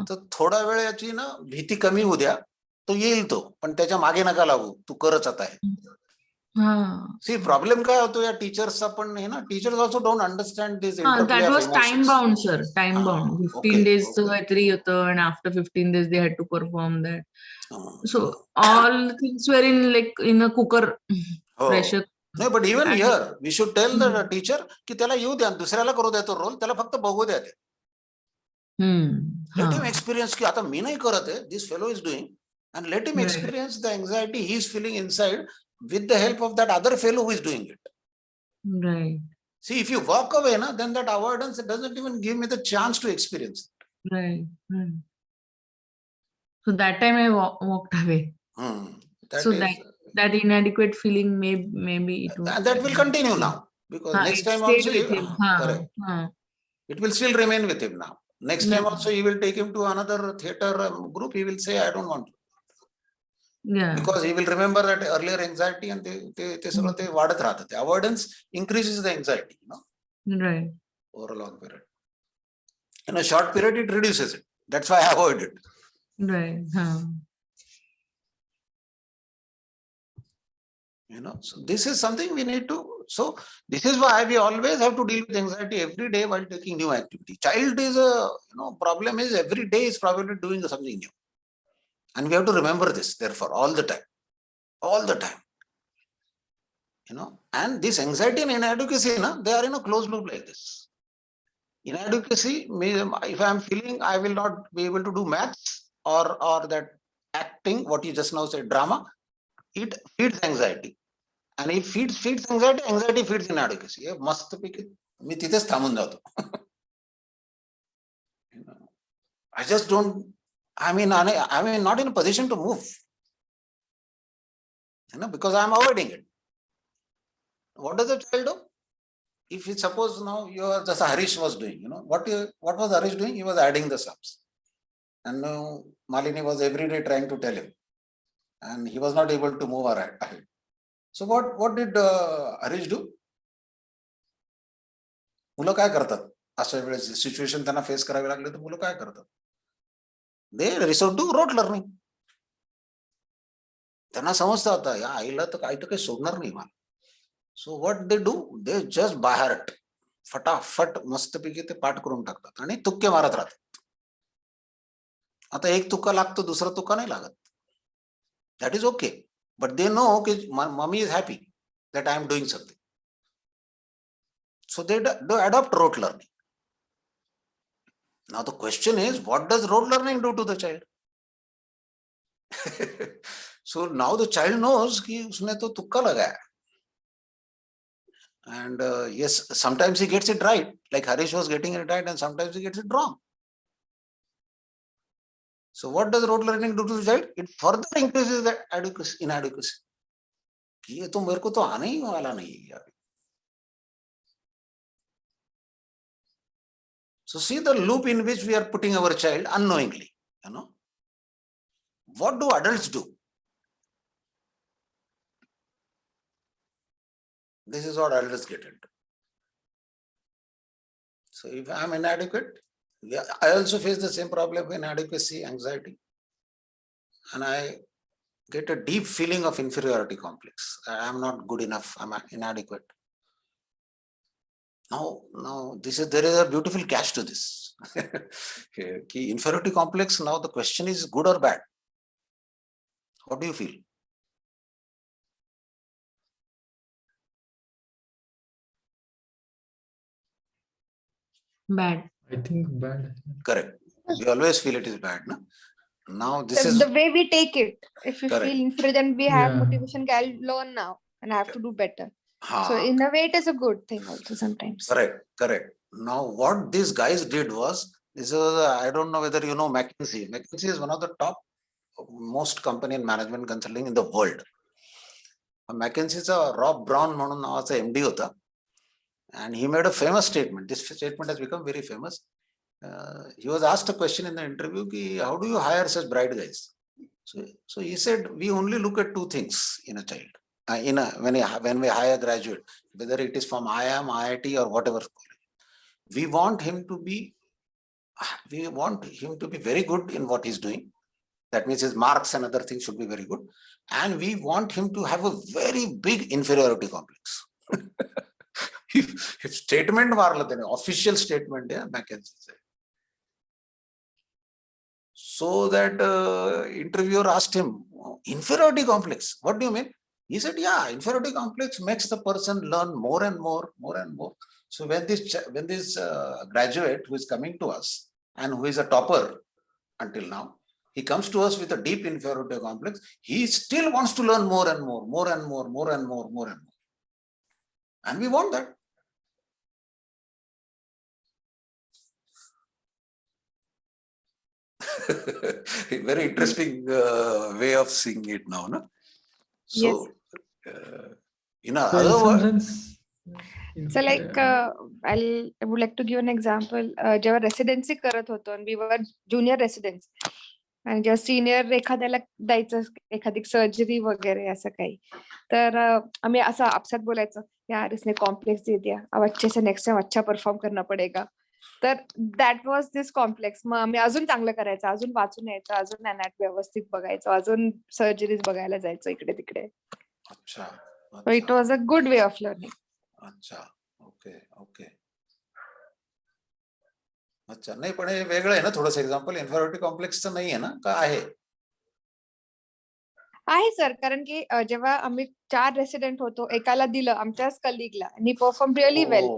तर थोडा वेळ याची ना भीती कमी होऊ द्या, तो येईल तो, पण त्याच्या मागे नका लागू, तू करच आता आहे. सी प्रॉब्लेम काय होतो या टीचर्सचा पण हे ना, teachers also don't understand this interplay of emotions. Time bound sir, time bound 15 days काहीतरी होतं आणि after 15 days they had to perform that. So all things were in a cooker pressure. No, but even here we should tell the teacher की त्याला येऊ द्या, दुसऱ्याला करू द्या तो रोल, त्याला फक्त बघू द्या ते. Let him experience की आता मी नाही करत आहे, this fellow is doing, and let him experience the anxiety he is feeling inside with the help of that other fellow who is doing it. Right. See, if you walk away, na, then that avoidance doesn't even give me the chance to experience it. Right. So that time I walked away. So that inadequate feeling maybe it will. That will continue now because next time also correct. It will still remain with him now. Next time also he will take him to another theater group. He will say, I don't want to. Because he will remember that earlier anxiety and ते सगळं ते वाढत राहतं. The avoidance increases the anxiety, you know? Right. Over a long period. In a short period, it reduces it. That's why I avoid it. Right. You know, so this is something we need to. So this is why we always have to deal with anxiety every day while taking new activity. Child is problem is every day is probably doing something new. And we have to remember this, therefore, all the time. You know, and this anxiety and inadequacy, they are in a closed loop like this. Inadequacy, if I am feeling I will not be able to do maths or that acting, what you just now said, drama, it feeds anxiety. And if feeds anxiety, anxiety feeds inadequacy. मस्त पैकी मी तिथेच थांबून जातो. I just don't. I mean, not in a position to move, because I am avoiding it. What does the child do? If you suppose now you are just Harish was doing, what was Harish doing? He was adding the sums, and Malini was every day trying to tell him, and he was not able to move ahead. So what did Harish do? मुलं काय करतात अशा वेळेस situation त्यांना face करावे लागले तर मुलं काय करतात? They resort to rote learning. त्यांना समजतं आता या आईला तर काही सोडणार नाही मला. So what they do? They just by heart फटाफट मस्तपैकी ते पाठ करून टाकतात आणि तुक्के मारत राहतात. आता एक तुक्का लागतो, दुसरा तुक्का नाही लागत. That is okay. But they know that mommy is happy that I am doing something. So they adopt rote learning. Now the question is, what does rote learning do to the child? So now the child knows कि उसने तो तुक्का लगाया. And yes, sometimes he gets it right, like Harish was getting it right, and sometimes he gets it wrong. So what does rote learning do to the child? It further increases the inadequacy. ये तो मेरे को तो आने ही वाला नहीं है यार. So see the loop in which we are putting our child unknowingly. What do adults do? This is what adults get into. So if I'm inadequate, I also face the same problem of inadequacy, anxiety, and I get a deep feeling of inferiority complex. I am not good enough. I'm inadequate. Now, there is a beautiful catch to this. Inferiority complex. Now the question is good or bad. What do you feel? Bad. I think bad. Correct. We always feel it is bad. No? Now this is the way we take it. If we correct. feel inferior, then we have Yeah. motivation. I'll learn now and I have to do better. Ha. So in a way, it is a good thing also sometimes. Correct. Now what these guys did was, this is I don't know whether you know McKinsey. McKinsey is one of the top most company in management consulting in the world. McKinseyचा Rob Brown म्हणून नावाचा MD होता, and he made a famous statement. This statement has become very famous. He was asked a question in the interview, how do you hire such bright guys? So he said, we only look at two things in a child. When we hire a graduate, whether it is from IIM, IIT or whatever college, we want him to be very good in what he's doing. That means his marks and other things should be very good. And we want him to have a very big inferiority complex. Statement मारलं त्याने, official statement आहे McKinsey's. So that interviewer asked him, inferiority complex, what do you mean? He said, yeah, inferiority complex makes the person learn more and more. So when this graduate who is coming to us and who is a topper until now, he comes to us with a deep inferiority complex, he still wants to learn more and more. And we want that. Very interesting way of seeing it now, no? So, in other words, so like I would like to give an example. जेव्हा residency करत होतो and we were junior residents, आणि जेव्हा senior एखाद्याला द्यायचं एखादी surgery वगैरे असं काही, तर आम्ही असं आपसात बोलायचं, यार इसने कॉम्प्लेक्स दे दिया, अब अच्छे से नेक्स्ट टाइम अच्छा परफॉर्म करना पडेगा. तर दॅट वॉज दिस कॉम्प्लेक्स. मग आम्ही अजून चांगलं करायचं, अजून वाचून यायचं, अजून अनॅटॉमी व्यवस्थित बघायचं, अजून सर्जरीज बघायला जायचं इकडे तिकडे. So it was a good way of learning. अच्छा, ओके. अच्छा, नाही पण हे वेगळं आहे ना थोडंसं एक्झाम्पल. इन्फिरियरिटी कॉम्प्लेक्सचं नाही आहे ना, का आहे? आहे सर, कारण की जेव्हा आम्ही 4 रेसिडेंट होतो, एकाला दिलं आमच्याच कलिगला आणि परफॉर्म रिअली वेल,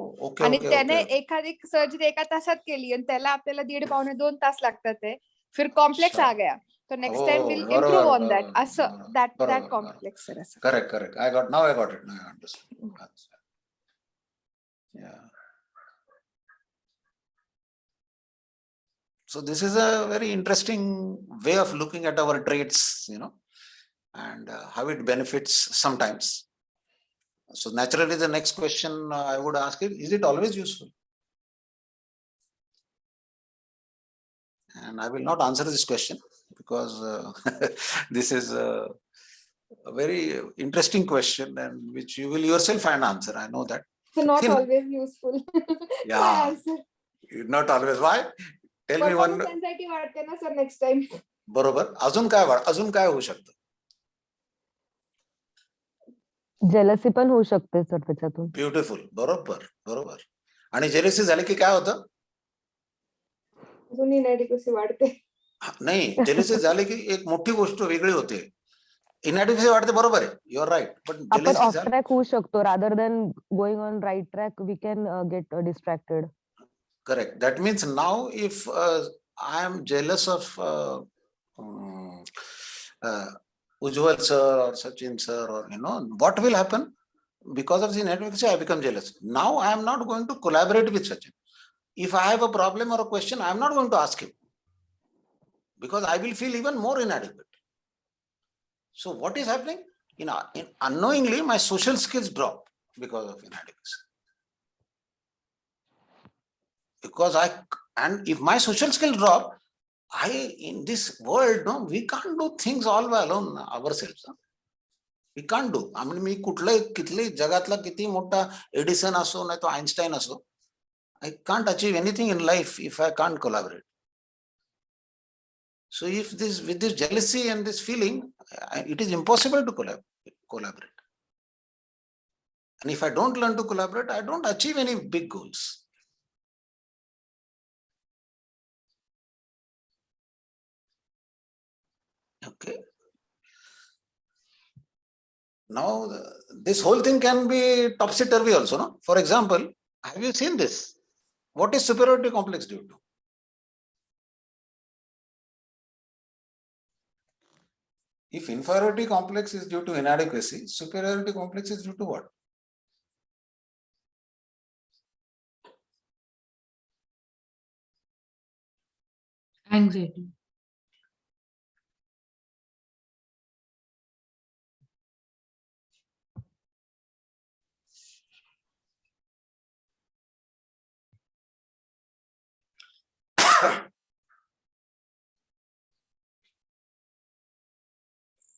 आणि त्याने एखादी सर्जरी 1 तासात केली आणि त्याला आपल्याला 1.5-2 तास लागतात ते, फिर कॉम्प्लेक्स आ गया, तो next time will improve on that. असं दॅट कॉम्प्लेक्स सर. असं correct. I got it. Now I understood. Yeah. So this is a very interesting way of looking at our traits, and how it benefits sometimes. So naturally, the next question I would ask is it always useful? And I will not answer this question because this is a very interesting question, and which you will yourself find answer. I know that. So not always useful. Yeah. Not always. Why? Tell me one. Anxiety वाढते ना sir next time. बरोबर. अजून काय होऊ शकतं? Jealousy पण होऊ शकते सर त्याच्यातून. ब्युटिफुल. बरोबर. आणि जेलसी झाली की काय होतं? अजून इनॅडिक्वेसी वाढते. नाही, जेलसी झाली की एक मोठी गोष्ट वेगळी होते. inadequacy वाढते बरोबर आहे. You are right. But आपण jealousy ऑफ ट्रॅक होऊ शकतो rather than going on right track we can get distracted. Correct. That means now if I am jealous of Ujjwal sir or Sachin sir, or what will happen? Because of the inadequacy, I become jealous. Now I am not going to collaborate with Sachin. If I have a problem or a question, I am not going to ask him, because I will feel even more inadequate. So what is happening? Unknowingly, my social skills drop because of inadequacy. Because if my social skills drop, in this world, no, we can't do things all by alone ourselves. We can't do. I mean, मी कितले जगातला किती मोठा Edison असो नाही तो Einstein असो, I can't achieve anything in life if I can't collaborate. So if with this jealousy and this feeling, it is impossible to collaborate. And if I don't learn to collaborate, I don't achieve any big goals. Okay. Now, this whole thing can be topsy-turvy also, no? For example, have you seen this? What is superiority complex due to? If inferiority complex is due to inadequacy, superiority complex is due to what? Anxiety.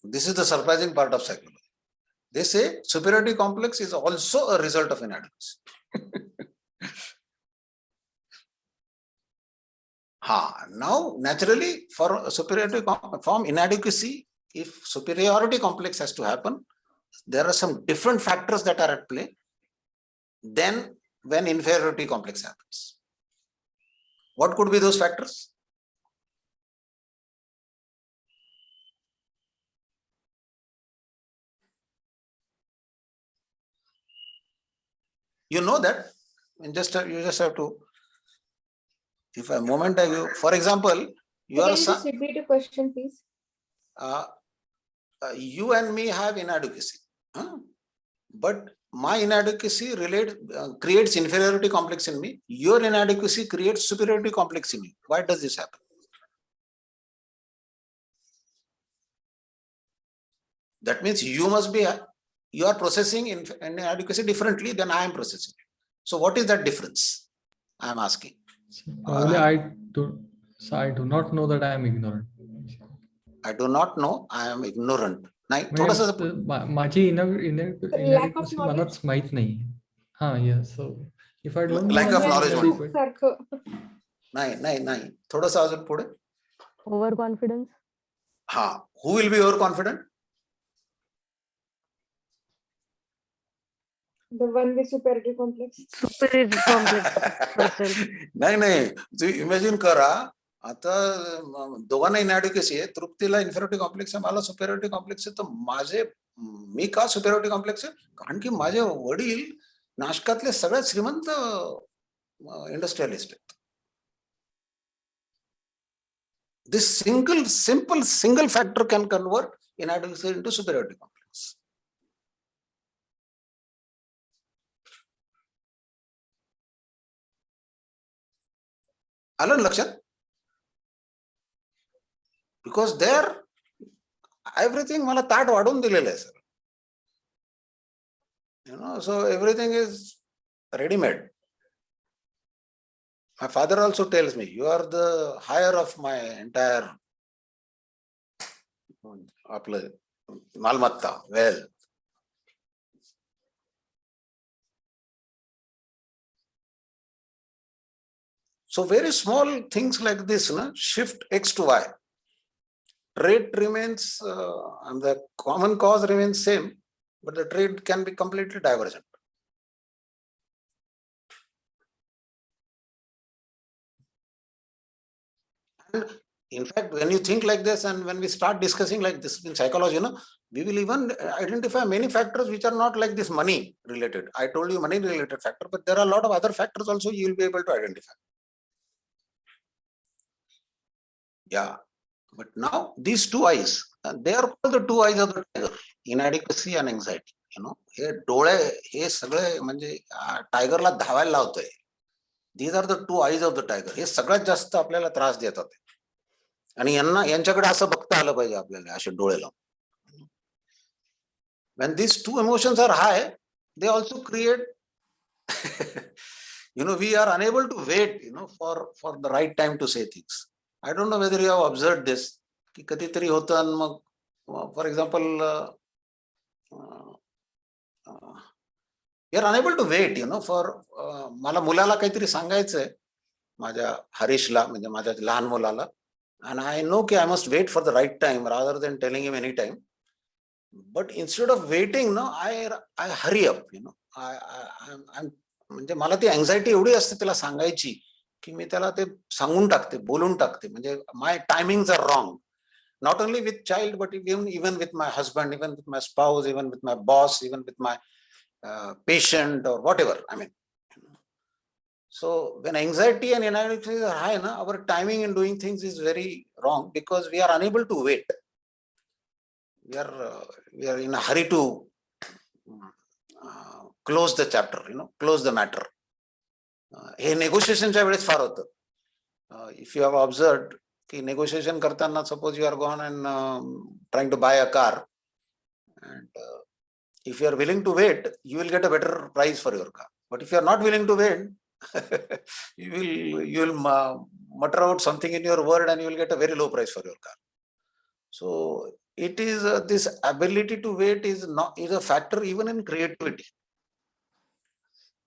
This is the surprising part of psychology. They say superiority complex is also a result of inadequacy. Now, naturally, for superiority from inadequacy, if superiority complex has to happen, there are some different factors that are at play than when inferiority complex happens. What could be those factors? You know that, you just have to. If a moment I give, for example, you are a son. Just repeat the question, please. You and me have inadequacy, but my inadequacy creates inferiority complex in me. Your inadequacy creates superiority complex in you. Why does this happen? That means you are processing inadequacy differently than I am processing. So what is that difference? I am asking. Probably I do not know that I am ignorant. I do not know I am ignorant. माझी inadequacy मलाच माहित नाही. Yes. So if I don't lack of knowledge. नाही थोडंसं अजून पुढे. Overconfidence. Who will be overconfident? The one with superiority complex. Superiority complex. नाही तुम्ही इमॅजिन करा, आता दोघांना इनॅडिक्वेसी आहे, तृप्तीला इन्फेरियोरिटी कॉम्प्लेक्स आहे, मला सुपेरियोरिटी कॉम्प्लेक्स आहे. तर मी का सुपेरियोरिटी कॉम्प्लेक्स आहे? कारण की माझे वडील नाशकातले सगळ्यात श्रीमंत इंडस्ट्रियलिस्ट आहेत. This single factor can convert inadequacy into superiority complex. आलं लक्षात? Because there everything मला ताट वाढून दिलेलं आहे sir. So everything is ready-made. My father also tells me, you are the hire of my entire malmatta, wealth. So very small things like this, shift X to Y. Trade remains, and the common cause remains same, but the trade can be completely divergent. And In fact, when you think like this and when we start discussing like this in psychology, we will even identify many factors which are not like this money related. I told you money related factor, but there are a lot of other factors also you will be able to identify. Yeah, but now these two eyes, they are called the two eyes of the tiger, inadequacy and anxiety. हे डोळे हे सगळे म्हणजे टायगरला धावायला लावतोय. These are the two eyes of the tiger. हे सगळ्यात जास्त आपल्याला त्रास देतात. आणि यांच्याकडे असं बघता आलं पाहिजे आपल्याला असे डोळे लावून. When these two emotions are high, they also create we are unable to wait for the right time to say things. I don't know whether you have observed this, की कधीतरी होतं आणि मग for example we are unable to wait for मला मुलाला काहीतरी सांगायचंय माझ्या हरीशला म्हणजे माझ्या लहान मुलाला, and I know I must wait for the right time rather than telling him any time. But instead of waiting, I hurry up. I'm म्हणजे मला ती अँझायटी एवढी असते त्याला सांगायची की मी त्याला ते सांगून टाकते, बोलून टाकते. म्हणजे my timings are wrong. Not only with child, but even with my husband, even with my spouse, even with my boss, even with my patient or whatever. I mean, so when anxiety and inadequacy are high, our timing in doing things is very wrong because we are unable to wait. We are in a hurry to close the chapter, close the matter. हे नेगोशिएशनच्या वेळेस फार होतं. If you have observed की negotiation करताना suppose you are gone and trying to buy a car, and if you are willing to wait, you will get a better price for your car. But if you are not willing to wait, you will mutter out something in your word and you will get a very low price for your car. So it is this ability to wait is a factor even in creativity.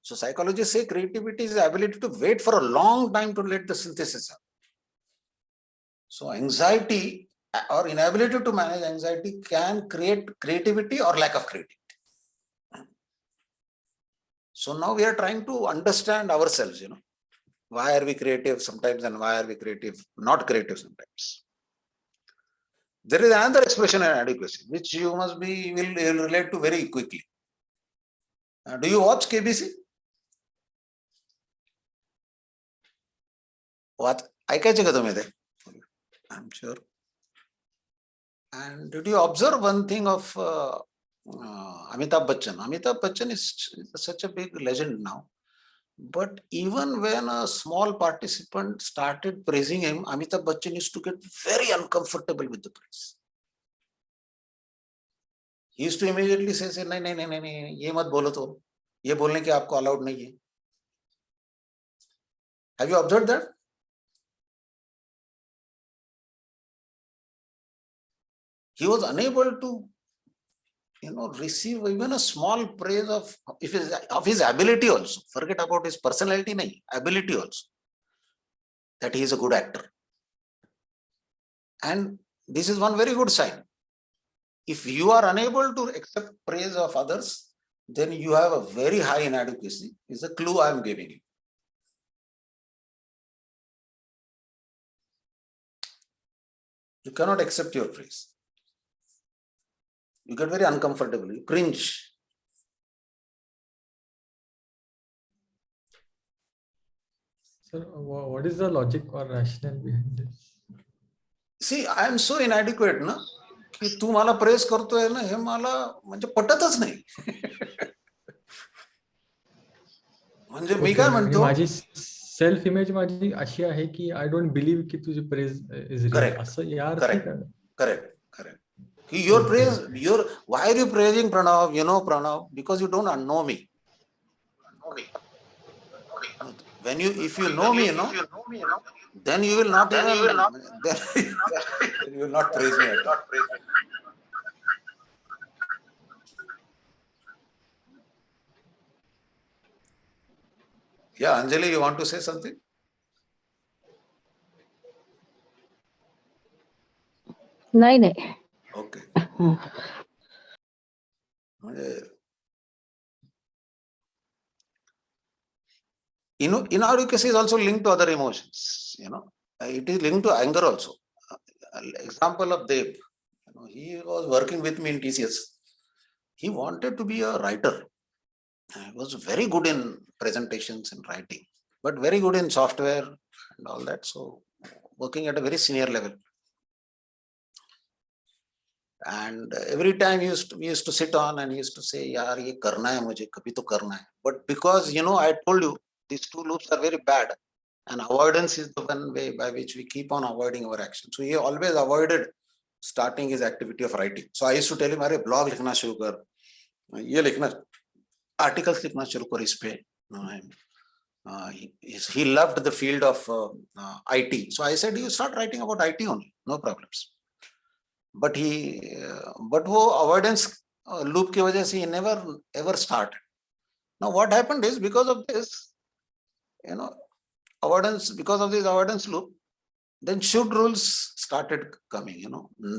So psychologists say creativity is the ability to wait for a long time to let the synthesis happen. So anxiety or inability to manage anxiety can create creativity or lack of creativity. So now we are trying to understand ourselves, why are we creative sometimes and why are we not creative sometimes. There is another expression in inadequacy which you will relate to very quickly. Do you watch KBC? What? ऐकायचे का तुम्ही ते? I'm sure. And did you observe one thing of Amitabh Bachchan? Amitabh Bachchan is such a big legend now. But even when a small participant started praising him, Amitabh Bachchan used to get very uncomfortable with the praise. He used to immediately say, नहीं, ये मत बोलो तो, ये बोलने के आपको allowed नहीं है. Have you observed that? He was unable to, receive even a small praise of his ability also. Forget about his personality, ability also. That he is a good actor. And this is one very good sign. If you are unable to accept praise of others, then you have a very high inadequacy. Is a clue I am giving you. You cannot accept your praise. You get very uncomfortable, you cringe. Sir, what is the logic or rationale behind this? See, I am so inadequate, की तू मला press करतोय ना, हे मला म्हणजे पटतच नाही. म्हणजे मी काय म्हणतो, माझी सेल्फ इमेज माझी अशी आहे की आय डोंट बिलीव्ह की तुझी प्रेज इज रियल, असं या अर्थी का? Correct. Your praise, why are you praising Pranav? Pranav, because you don't know me. If you know me, then you will not you will not praise me at all. Yeah, Anjali, you want to say something? नाही. Okay. Inadequacy is also linked to other emotions. It is linked to anger also. example of Dev. He was working with me in TCS. He wanted to be a writer. He was very good in presentations and writing, but very good in software and all that. So working at a very senior level. And every time we used to sit on and he used to say, "Yaar, ye karna hai mujhe, kabhi to karna hai." But because I told you these two loops are very bad, and avoidance is the one way by which we keep on avoiding our action. So he always avoided starting his activity of writing. So I used to tell him, "Arey blog likhna shuru kar, ye likhna, articles likhna shuru kar is pe." He loved the field of IT. So I said, "You start writing about IT only, no problems." But वो avoidance loop की वजह से he never ever started. Now what happened is, because of this, because of this avoidance loop, then should rules started coming.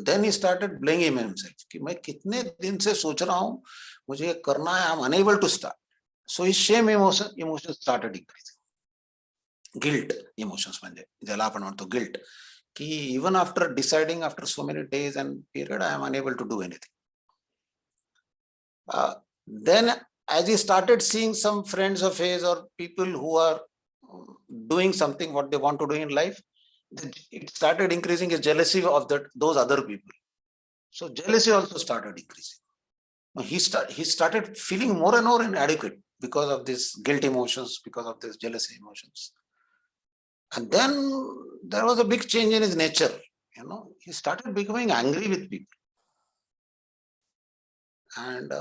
Then he started blaming himself कि मैं कितने दिन से सोच रहा हूँ, मुझे ये करना है, I'm unable to start. So his shame emotions started increasing. Guilt emotions म्हणजे ज्याला आपण म्हणतो guilt. Even after deciding, after so many days and period, I am unable to do anything. Then as he started seeing some friends of his or people who are doing something what they want to do in life, it started increasing his jealousy of those other people. So jealousy also started increasing. He started feeling more and more inadequate because of this guilt emotions, because of this jealousy emotions. And then there was a big change in his nature. He started becoming angry with people. And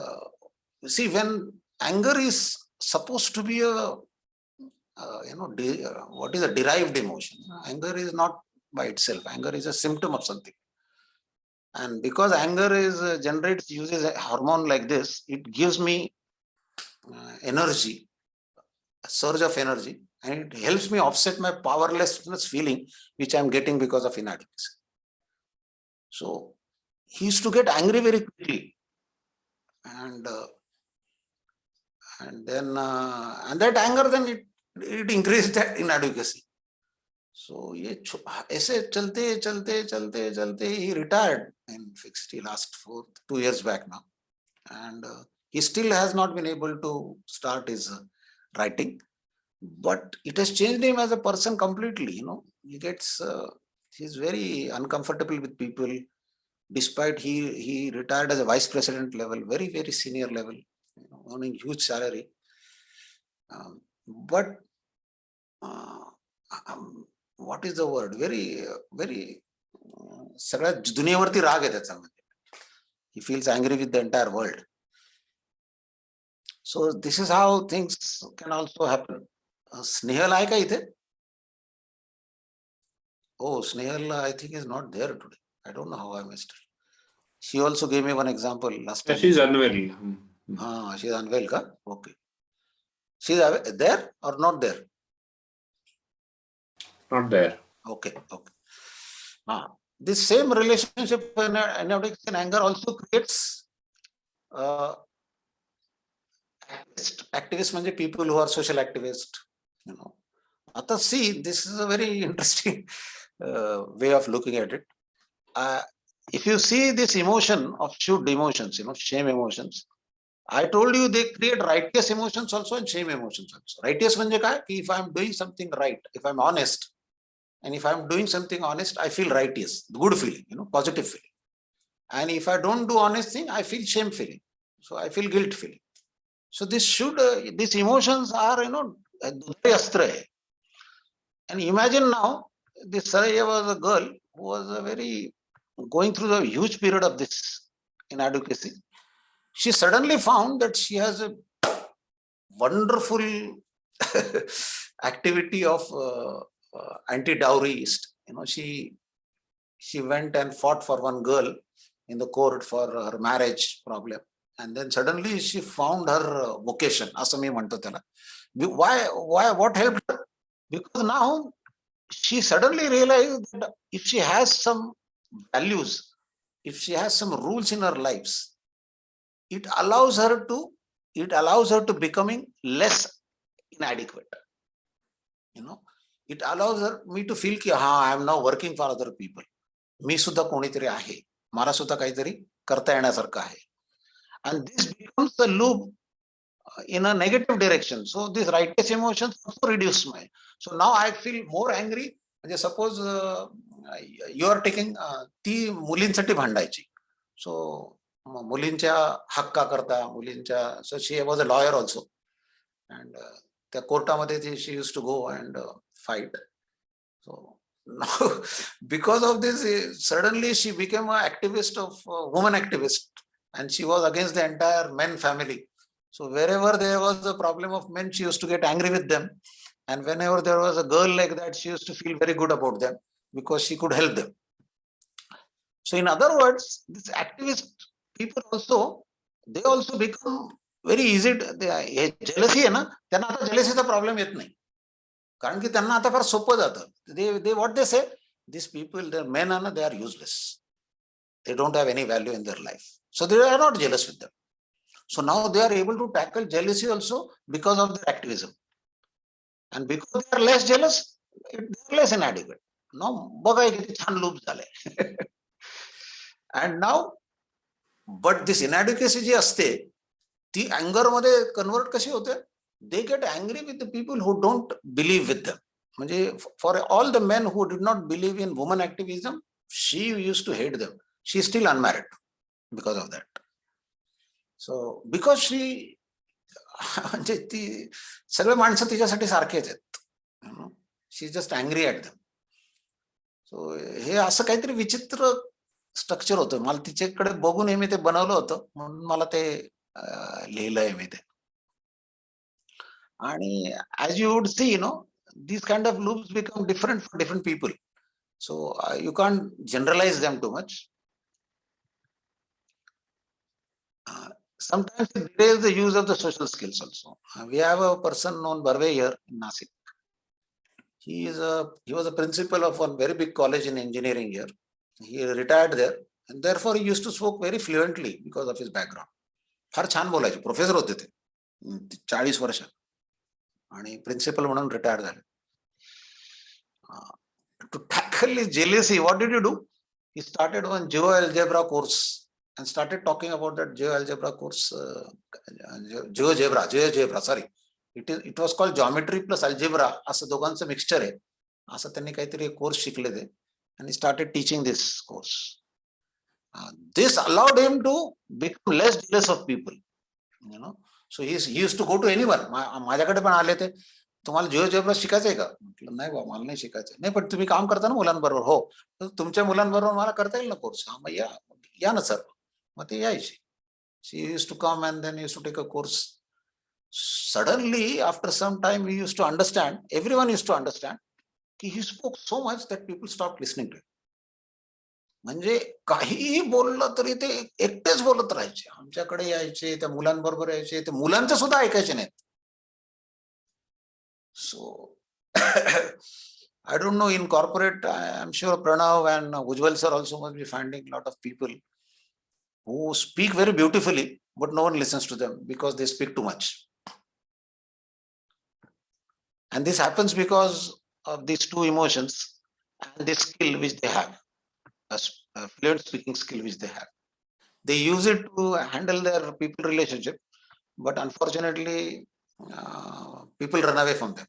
see, when anger is supposed to be what is a derived emotion? Anger is not by itself. Anger is a symptom of something. And because anger uses a hormone like this, it gives me energy, a surge of energy, and it helps me offset my powerlessness feeling, which I'm getting because of inadequacy. So he used to get angry very quickly, and that anger, then it increased that inadequacy. So ऐसे चलते he retired in fixed last 2 years back now, and he still has not been able to start his writing. But it has changed him as a person completely. He's very uncomfortable with people, despite he retired as a vice president level, very, very senior level, earning huge salary. But what is the word? Very, very, सगळ्या दुनियेवरती राग आहे त्याच्यामध्ये. He feels angry with the entire world. So this is how things can also happen. Snehal आहे का इथे? Oh, Snehal, I think is not there today. I don't know how I missed her. She also gave me one example last time. She's unwell. She's unwell, ka? Okay. She's there or not there? Not there. Okay. This same relationship in inadequacy and anger also creates activists, म्हणजे people who are social activists. Ata, see, this is a very interesting way of looking at it. If you see this emotion of should emotions, shame emotions, I told you they create righteous emotions also and shame emotions also. Righteous म्हणजे काय? If I'm doing something right, if I'm honest, and if I'm doing something honest, I feel righteous, good feeling, positive feeling. And if I don't do honest thing, I feel shame feeling. So I feel guilt feeling. So these emotions are, astra hai. And imagine now, this Saraya was a girl who was going through a huge period of this inadequacy. She suddenly found that she has a wonderful activity of anti-dowryist. She went and fought for one girl in the court for her marriage problem. And then suddenly she found her vocation. Asami म्हणतो त्याला. Why? What helped her? Because now she suddenly realized that if she has some values, if she has some rules in her lives, it allows her to becoming less inadequate. It allows me to feel I am now working for other people. मी सुद्धा कोणीतरी आहे, मला सुद्धा काहीतरी करता येण्यासारखं आहे. And this becomes a loop in a negative direction. So these righteous emotions also reduce my. So now I feel more angry. म्हणजे suppose you are taking, ती मुलींसाठी भांडायची. सो मुलींच्या हक्का करता, मुलींच्या, so she was a lawyer also, and त्या कोर्टामध्ये she used to go and fight. So now because of this suddenly she became an activist of woman activist, and she was against the entire men family. So wherever there was a problem of men, she used to get angry with them, and whenever there was a girl like that, she used to feel very good about them because she could help them. So in other words, these activist people also, they also become very easy jealousy आहे ना, त्यांना आता jealousy चा problem येत नाही, कारण की त्यांना आता फार सोपं जातं. they what they say, these people, the men are, they are useless, they don't have any value in their life, so they are not jealous with them. So now they are able to tackle jealousy also because of their activism, and because they are less jealous, they are less inadequate. Now बघा किती छान loop झाले. And now, but this inadequacy जी असते ती anger मध्ये convert कशी होते? They get angry with the people who don't believe with them. म्हणजे for all the men who did not believe in woman activism, she used to hate them. She is still unmarried because of that. So because she, म्हणजे ती सगळे माणसं तिच्यासाठी सारखेच आहेत. She is just angry at them. So हे असं काहीतरी विचित्र स्ट्रक्चर होतं. मला तिच्याकडे बघून हे मी ते बनवलं होतं, म्हणून मला ते लिहिलंय मी ते. आणि as you would see, these kind of loops become different for different people. So you can't generalize them too much. Sometimes it derails the use of the social skills also. We have a person known Barve here in Nasik. He was a principal of one very big college in engineering here. He retired there, and therefore he used to speak very fluently because of his background. फार छान बोलायचे, professor होते ते 40 वर्ष, आणि principal म्हणून retire झाले. To tackle his jealousy, what did you do? He started one GeoAlgebra course and started talking about that GeoAlgebra course. GeoGebra, sorry. It was called Geometry plus Algebra. असं दोघांचं mixture आहे. असं त्यांनी काहीतरी course शिकले ते, and he started teaching this course. This allowed him to become less jealous of people. So he used to go to anyone. माझ्याकडे पण आले ते, तुम्हाला जिओजेब्रा शिकायचंय का? म्हटलं नाही बा, मला नाही शिकायचं. नाही पण तुम्ही काम करता ना मुलांबरोबर? हो. तर तुमच्या मुलांबरोबर मला करता येईल ना कोर्स? हा, मग या ना सर. मग ते यायची. She used to come and then used to take a course. Suddenly after some time we used to understand, everyone used to understand, की he spoke so much that people stopped listening to him. म्हणजे काहीही बोललं तरी ते एकटेच बोलत राहायचे. आमच्याकडे यायचे, त्या मुलांबरोबर यायचे, ते मुलांचं सुद्धा ऐकायचे नाहीत. So I don't know, in corporate, I'm sure Pranav and Ujjwal sir also must be finding a lot of people who speak very beautifully, but no one listens to them because they speak too much. And this happens because of these two emotions and this skill which they have, a fluent speaking skill which they have. They use it to handle their people relationship, but unfortunately people run away from them.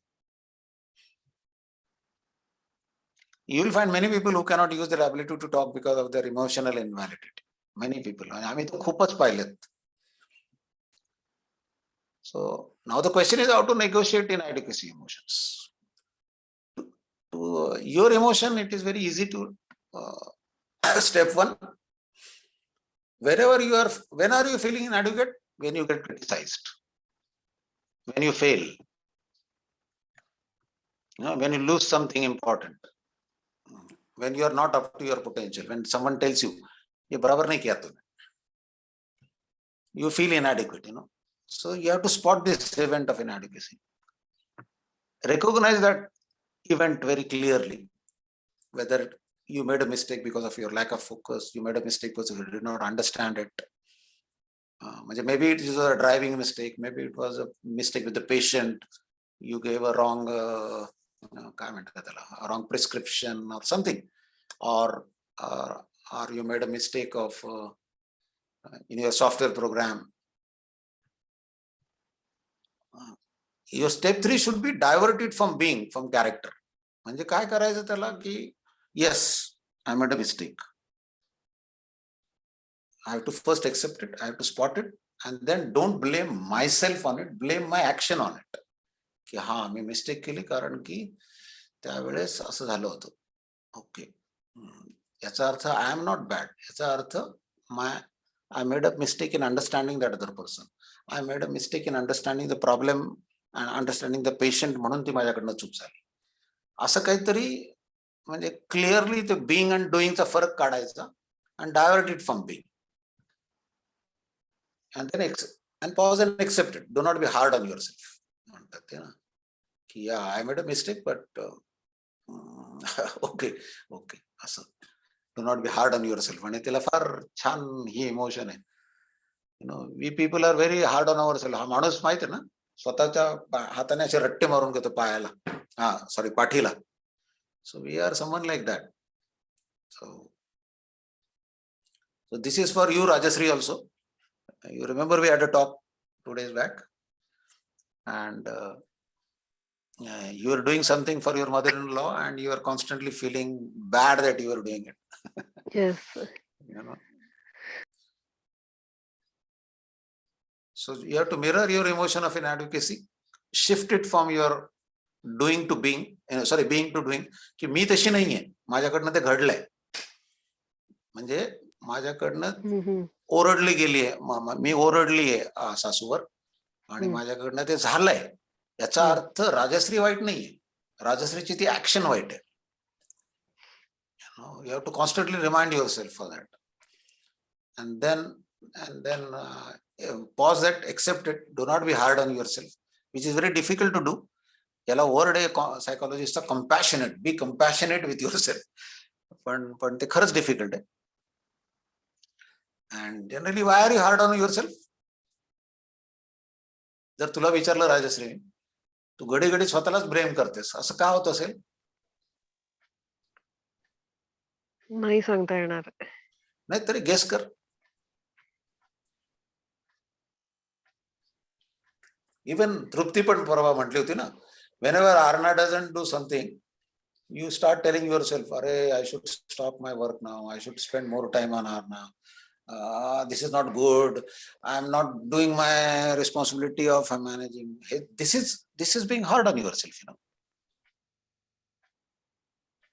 You will find many people who cannot use their ability to talk because of their emotional invalidity. Many people. आम्ही तर खूपच पाहिलेत. So now the question is how to negotiate inadequacy emotions. To your emotion, it is very easy to step one. When are you feeling inadequate? When you get criticized, when you fail, when you lose something important, when you are not up to your potential, when someone tells you, "ये बराबर नहीं किया तूने," you feel inadequate. So you have to spot this event of inadequacy. Recognize that event very clearly, whether you made a mistake because of your lack of focus, you made a mistake because you did not understand it. Maybe it is a driving mistake, maybe it was a mistake with the patient, you gave a wrong wrong prescription or something, or or you made a mistake of in your software program. Your step 3 should be diverted from being, from character. म्हणजे काय करायचं त्याला की yes, I made a mistake. I have to first accept it, I have to spot it, and then don't blame myself on it, blame my action on it. की हा मी mistake केली कारण की त्यावेळेस असं झालं होतं. ओके, याचा अर्थ आय एम नॉट बॅड, याचा अर्थ I made a mistake in understanding that other person. I made a mistake in understanding the problem and understanding the patient, म्हणून ती माझ्याकडनं चूक झाली. असं काहीतरी म्हणजे क्लिअरली ते बिंग अँड डुईंगचा फरक काढायचा and divert it from being. And then pause and accept it. Do not be hard on yourself. म्हणतात ना की I made a mistake, but okay, असं. Do not be hard on yourself. आणि त्याला फार छान ही emotion आहे. We people are very hard on ourselves. हा माणूस माहिती आहे ना, स्वतःच्या हाताने असे रट्टे मारून घेतो पायाला, पाठीला. So we are someone like that. So this is for you, Rajashree, also. You remember we had a talk 2 days back, and you are doing something for your mother-in-law, and you are constantly feeling bad that you are doing it. Yes. So you have to mirror your emotion of inadequacy, shift it from your doing to being, being to doing. की मी तशी नाहीये, माझ्याकडनं ते घडलंय. म्हणजे माझ्याकडनं ओरडली गेली आहे, मी ओरडली आहे सासूवर आणि माझ्याकडनं ते झालंय. याचा अर्थ राजश्री वाईट नाहीये, राजश्रीची ती ऍक्शन वाईट आहे. You have to constantly remind yourself for that, and then pause that, accept it. Do not be hard on yourself, which is very difficult to do. याला वर्ड आहे सायकोलॉजिस्टचा compassionate. Be compassionate with yourself. पण ते खरंच difficult आहे. And generally, why are you hard on yourself? जर तुला विचारलं राजश्री, तू घडी घडी स्वतःलाच ब्लेम करतेस, असं का होत असेल? नाही सांगता येणार. नाही तरी गेस कर. इवन तृप्ती पण परवा म्हटली होती ना, whenever Arna doesn't do something, you start telling yourself, अरे I should stop my work now, I should spend more time on Arna. This is not good. I am not doing my responsibility of managing. This is being hard on yourself,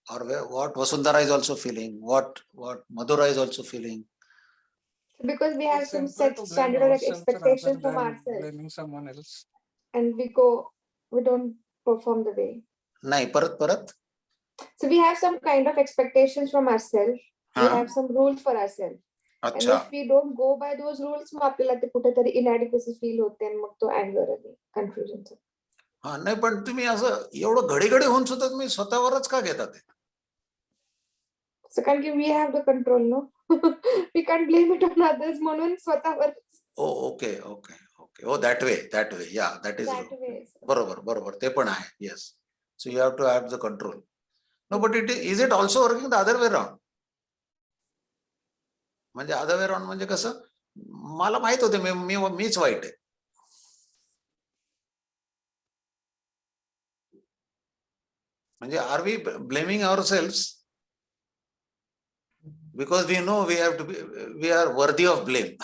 Or what Vasundhara is also feeling, what Madhura is also feeling. Because we have some set standard or expectation from ourselves. Blaming someone else. And we don't perform the way. Nahi, parat. So we have some kind of expectations from ourselves. We have some rules for ourselves. And if we don't go by those rules, मग आपल्याला ते कुठेतरी inadequacy feel होते आणि मग तो anger आणि confusion. नाही पण तुम्ही असं एवढं घडी घडी होऊन सुद्धा तुम्ही स्वतःवरच का घेतात? So कारण की we have the control, no? We can't blame it on others म्हणून स्वतःवर. Oh, okay. Oh, that way. Yeah, that is that way. बरोबर. ते पण आहे. Yes. So you have to have the control. No, but is it also working the other way around? म्हणजे other way around म्हणजे कसं? मला माहित होते मीच वाईट आहे. म्हणजे are we blaming ourselves because we know we are worthy of blame?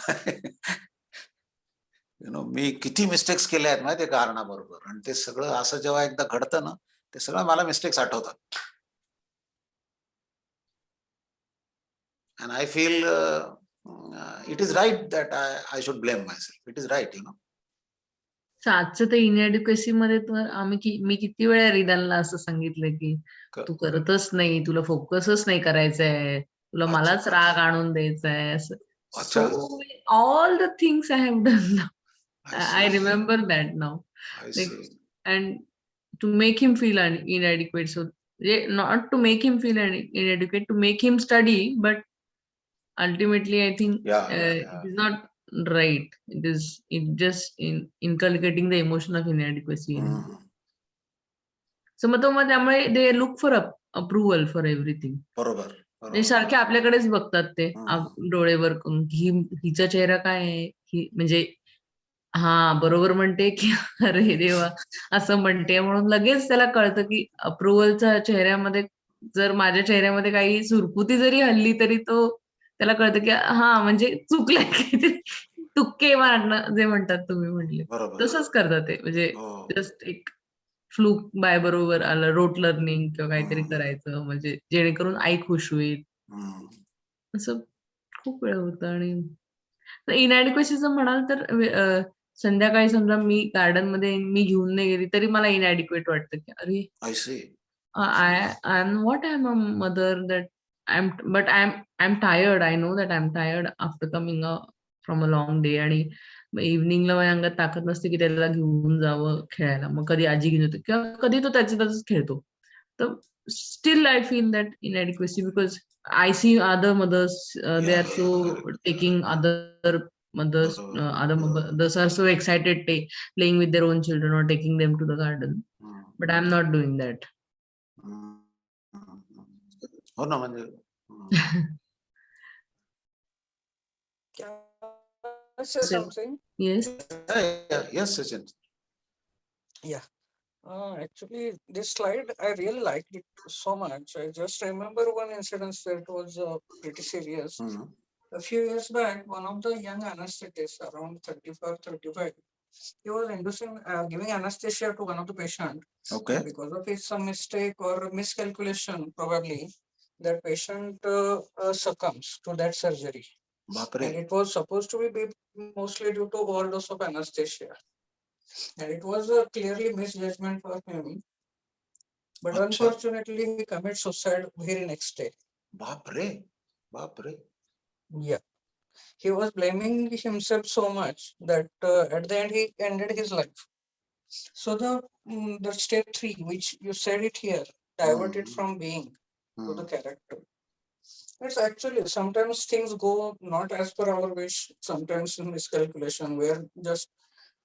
मी किती मिस्टेक्स केल्या आहेत माहिती आहे कारणाबरोबर, आणि ते सगळं असं जेव्हा एकदा घडतं ना, ते सगळं मला मिस्टेक्स आठवतात. And I feel it is right that I should blame myself. It is right, आजचं ते इनएड्युकेसी मध्ये मी किती वेळा रिदानला असं सांगितलं की तू करतच नाही, तुला फोकसच नाही करायचंय, तुला मलाच राग आणून द्यायचाय असं. So all the things I have done now, I remember that now. And to make him feel inadequate, so not to make him feel inadequate, to make him study, but ultimately I think it is not right. It just inculcating the emotion of inadequacy. So त्यामुळे they look for approval for everything. बरोबर. म्हणजे सारखे आपल्याकडेच बघतात ते डोळे वर करून की हिचा चेहरा काय आहे, ही म्हणजे हा बरोबर म्हणते की अरे देवा असं म्हणते, म्हणून लगेच त्याला कळतं की अप्रुव्हलच्या चेहऱ्यामध्ये जर माझ्या चेहऱ्यामध्ये काही सुरकुती जरी हल्ली तरी तो त्याला कळतं की हा म्हणजे चुकलंय काहीतरी, तुक्के मारणं जे म्हणतात तुम्ही म्हटले तसंच करतात ते, म्हणजे जस्ट एक फ्लूक बाय बरोबर आलं, रोट लर्निंग किंवा काहीतरी करायचं म्हणजे जेणेकरून आई खुश होईल, असं खूप वेळ होतं. आणि इनॅडिक्वेसीचं म्हणाल तर संध्याकाळी समजा मी गार्डन मध्ये मी घेऊन नाही गेली तरी मला इनॅडिक्वेट वाटतं की अरे I'm what I'm a mother that I'm tired. I know that I'm tired after coming from a long day. आणि इव्हनिंगला माझ्या अंगात ताकद नसते की त्याला घेऊन जावं खेळायला. मग कधी आजी घेऊन येते किंवा कधी तो त्याच्यातच खेळतो. तर still I feel that inadequacy because I see other mothers, they are so taking other mothers, others are so excited playing with their own children or taking them to the garden. But I'm not doing that. हो ना, म्हणजे Can I say something? Yes. Yes, Sachin. Yeah. Actually, this slide, I really liked it so much. I just remember one incident that was pretty serious. A few years back, one of the young anesthetists, around 34, 35, he was giving anesthesia to one of the patients. Okay. Because of his some mistake or miscalculation, probably, that patient succumbs to that surgery. And it was supposed to be mostly due to overdose of anesthesia. And it was a clearly misjudgment for him. But unfortunately, he committed suicide very next day. Bapre. Yeah. He was blaming himself so much that at the end he ended his life. So the step 3, which you said it here, divert it from being to the character. It's actually sometimes things go not as per our wish, sometimes miscalculation. We're just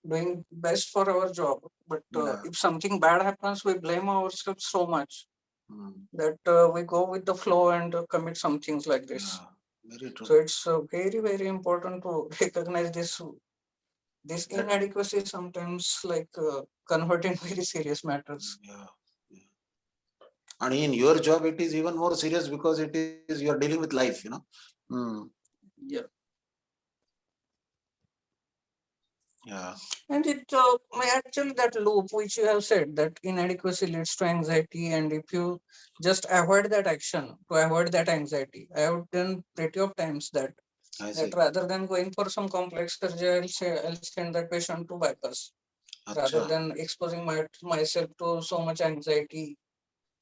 doing best for our job. But if something bad happens, we blame ourselves so much that we go with the flow and commit some things like this. Very true. So it's very, very important to recognize this inadequacy sometimes convert in very serious matters. And in your job, it is even more serious because it is you are dealing with life, you know. Yeah. Yeah. And it actually that loop which you have said, that inadequacy leads to anxiety, and if you just avoid that action to avoid that anxiety, I have done plenty of times that rather than going for some complex surgery, I'll send that patient to bypass rather than exposing myself to so much anxiety.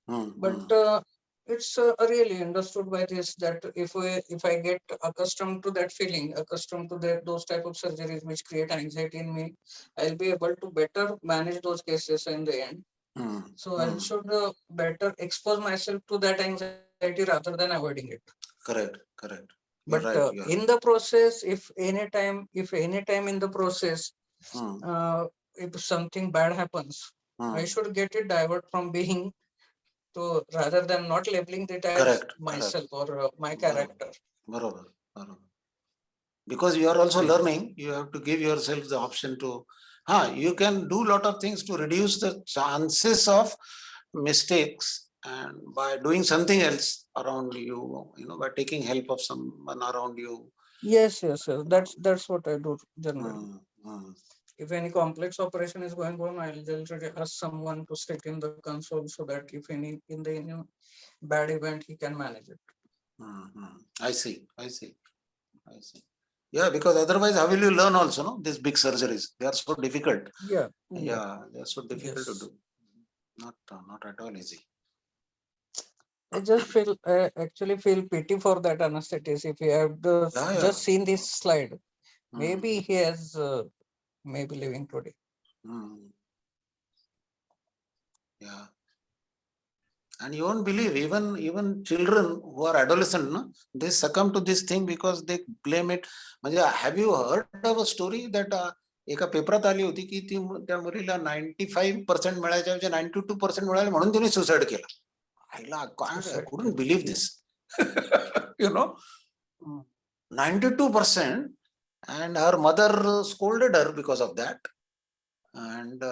But it's really understood by this that if I get accustomed to that feeling, accustomed to those type of surgeries which create anxiety in me, I'll be able to better manage those cases in the end. So I should better expose myself to that anxiety rather than avoiding it. Correct. But in the process, if any time in the process, if something bad happens, I should get it divert from being to rather than not labeling it as myself or my character. Barabar. Because you are also learning, you have to give yourself the option to, you can do a lot of things to reduce the chances of mistakes, and by doing something else around you, by taking help of someone around you. Yes. That's what I do generally. If any complex operation is going on, I'll just ask someone to sit in the console so that if any bad event, he can manage it. I see. Yeah, because otherwise, how will you learn also, no? These big surgeries, they are so difficult. Yeah, they are so difficult to do. Not at all easy. I just actually feel pity for that anesthetist. If you have just seen this slide, maybe he has maybe living today. Yeah. And you won't believe, even children who are adolescent, no, they succumb to this thing because they blame it. Have you heard of a story that एका पेपरात आली होती की त्या मुलीला 95% मिळायच्या 92% मिळाले म्हणून तिने सुसाईड केला. I couldn't believe this. 92%, and her mother scolded her because of that, and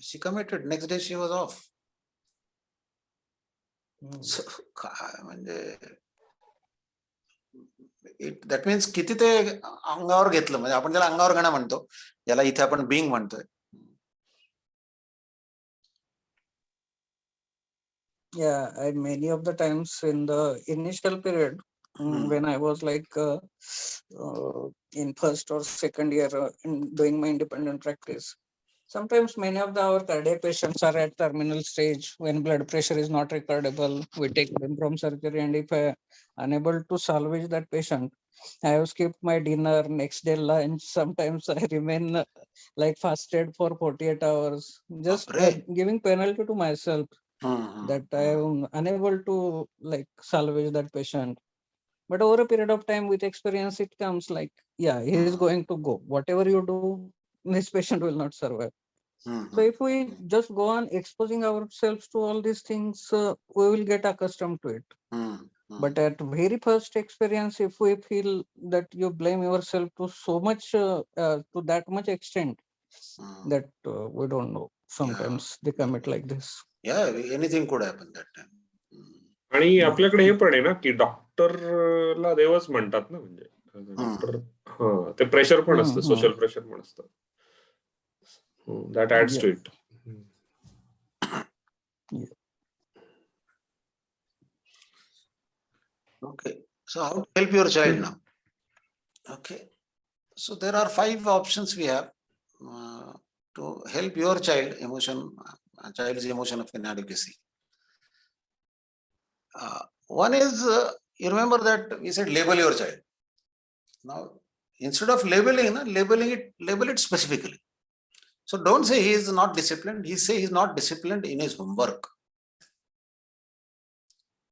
she committed. Next day she was off. So, that means किती ते अंगावर घेतलं, म्हणजे आपण त्याला अंगावर घेणं म्हणतो, ज्याला इथे आपण बिंग म्हणतोय. Yeah, many of the times in the initial period, when I was like in first or second year in doing my independent practice, sometimes many of our cardiac patients are at terminal stage when blood pressure is not recordable. We take them from surgery, and if I am unable to salvage that patient, I have skipped my dinner, next day lunch. Sometimes I remain like fasted for 48 hours, just giving penalty to myself that I am unable to like salvage that patient. But over a period of time, with experience, it comes like, yeah, he is going to go. Whatever you do, this patient will not survive. So if we just go on exposing ourselves to all these things, we will get accustomed to it. But at very first experience, if we feel that you blame yourself to so much, to that much extent, that we don't know. Sometimes they commit like this. Yeah, anything could happen that time. आणि आपल्याकडे हे पण आहे ना की डॉक्टरला देवच म्हणतात ना, म्हणजे डॉक्टर ते प्रेशर पण असतं, सोशल प्रेशर पण असतं. That adds to it. Okay, so how to help your child now? Okay, so there are 5 options we have to help your child child's emotion of inadequacy. One is, you remember that we said label your child. Now, instead of labeling it specifically. So don't say he is not disciplined. He say he is not disciplined in his homework.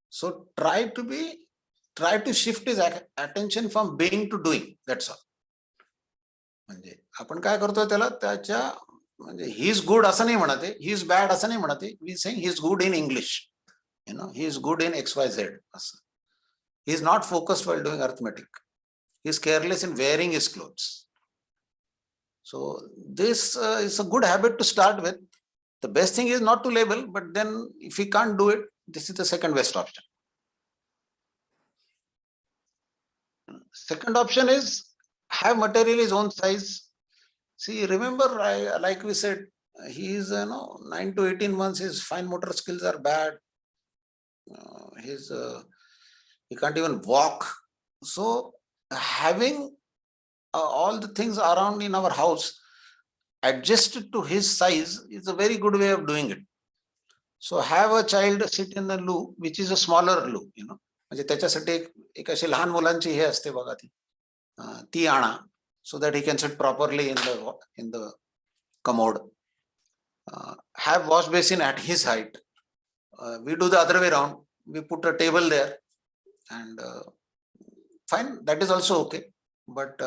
So try to shift his attention from being to doing. That's all. म्हणजे आपण काय करतोय त्याला त्याच्या म्हणजे he is good असं नाही म्हणत आहे, he is bad असं नाही म्हणत आहे. We saying he is good in English. He is good in XYZ. He is not focused while doing arithmetic. He is careless in wearing his clothes. So this is a good habit to start with. The best thing is not to label, but then if he can't do it, this is the second best option. Second option is have material his own size. See, remember, like we said, he is 9 to 18 months. His fine motor skills are bad. He can't even walk. So having all the things around in our house adjusted to his size is a very good way of doing it. So have a child sit in a loo, which is a smaller loo, म्हणजे त्याच्यासाठी एक अशी लहान मुलांची हे असते बघा ती आणा, so that he can sit properly in the commode. Have wash basin at his height. We do the other way around. We put a table there, and fine, that is also okay. But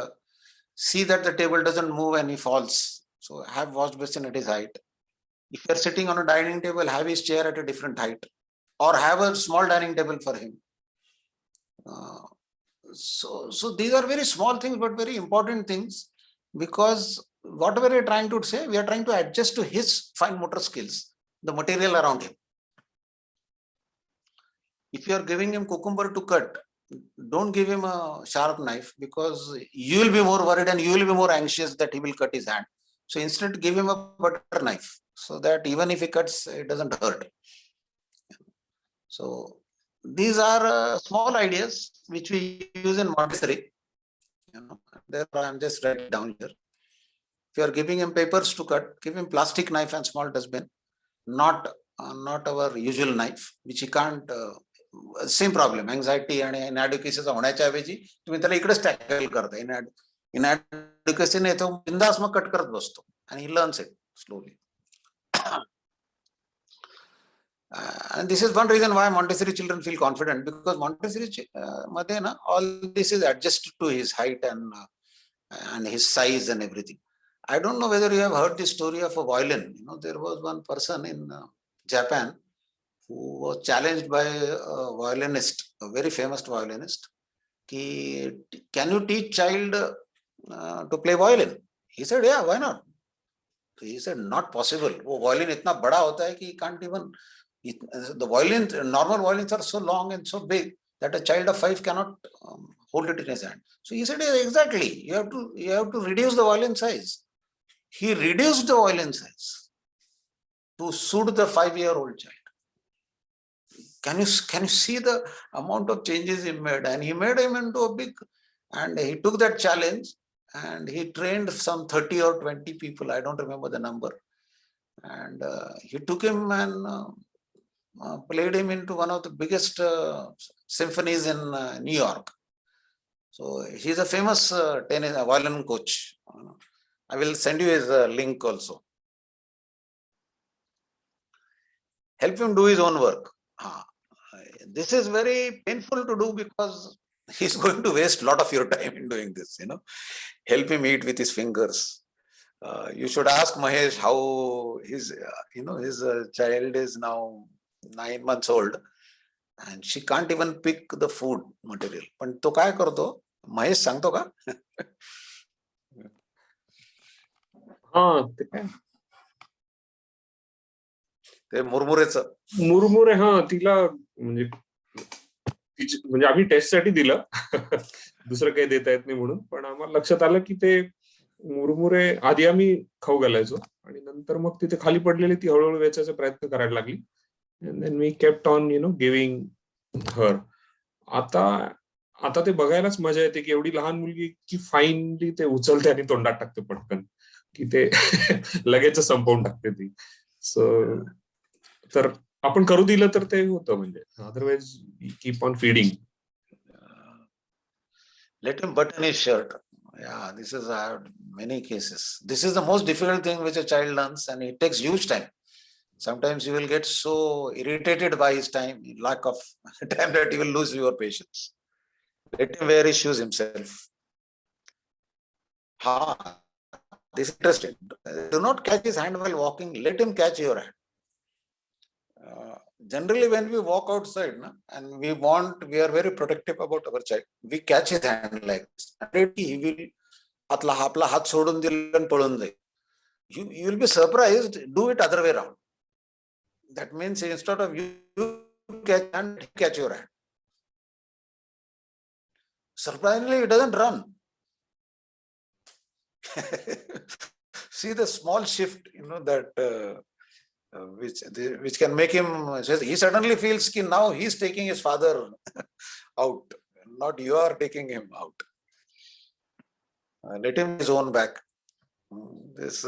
see that the table doesn't move and he falls. So have wash basin at his height. If you are sitting on a dining table, have his chair at a different height, or have a small dining table for him. So these are very small things, but very important things, because whatever we are trying to say, we are trying to adjust to his fine motor skills, the material around him. If you are giving him cucumber to cut, don't give him a sharp knife, because you will be more worried and you will be more anxious that he will cut his hand. So instead, give him a butter knife, so that even if he cuts, it doesn't hurt. So these are small ideas which we use in Montessori. Therefore, I'm just writing down here. If you are giving him papers to cut, give him plastic knife and small dustbin, not our usual knife, which he can't. Same problem, anxiety and inadequacy होण्याच्या ऐवजी तुम्ही त्याला इकडेच tackle करता. Inadequacy ने तो बिंदास मग cut करत बसतो, and he learns it slowly. And this is one reason why Montessori children feel confident, because Montessori मध्ये ना all this is adjusted to his height and his size and everything. I don't know whether you have heard the story of a violin. There was one person in Japan who was challenged by a violinist, a very famous violinist, can you teach child to play violin? He said, yeah, why not? So he said, not possible. वो violin इतना बड़ा होता है कि he can't even, the violin, normal violins are so long and so big that a child of 5 cannot hold it in his hand. So he said, yeah, exactly, you have to reduce the violin size. He reduced the violin size to suit the 5-year-old child. Can you see the amount of changes he made? And he made him into a big, and he took that challenge and he trained some 30 or 20 people. I don't remember the number. And he took him and played him into one of the biggest symphonies in New York. So he's a famous violin coach. I will send you his link also. Help him do his own work. This is very painful to do because he's going to waste a lot of your time in doing this. Help him eat with his fingers. You should ask Mahesh how his child is now 9 months old and she can't even pick the food material. पण तो काय करतो? महेश सांगतो का? ते काय ते मुरमुरेचं मुरमुरे तिला म्हणजे आम्ही टेस्टसाठी दिलं दुसरं काही देता येत नाही म्हणून, पण आम्हाला लक्षात आलं की ते मुरमुरे आधी आम्ही खाऊ घालायचो आणि नंतर मग तिथे खाली पडलेली ती हळूहळू वेचायचा प्रयत्न करायला लागली. and then we kept on giving her. आता ते बघायलाच मजा येते की एवढी लहान मुलगी की फाईनली ते उचलते आणि तोंडात टाकते पटकन, की ते लगेच संपवून टाकते ती. सो तर आपण करू दिलं तर ते होतं, म्हणजे otherwise keep on feeding. Let him button his shirt. Yeah, this is I have many cases. This is the most difficult thing which a child learns, and it takes huge time. Sometimes you will get so irritated by his time, lack of time, that you will lose your patience. Let him wear his shoes himself. This is interesting. Do not catch his hand while walking. Let him catch your hand. Generally, when we walk outside, and we are very protective about our child, we catch his hand like this. And he will आपला हात सोडून दिला आणि पळून जाईल. You will be surprised. Do it other way around. That means instead of you catch hand, he catch your hand. Surprisingly, it doesn't run. See the small shift, that which can make him. He suddenly feels that now he's taking his father out, not you are taking him out. Let him his own bag. This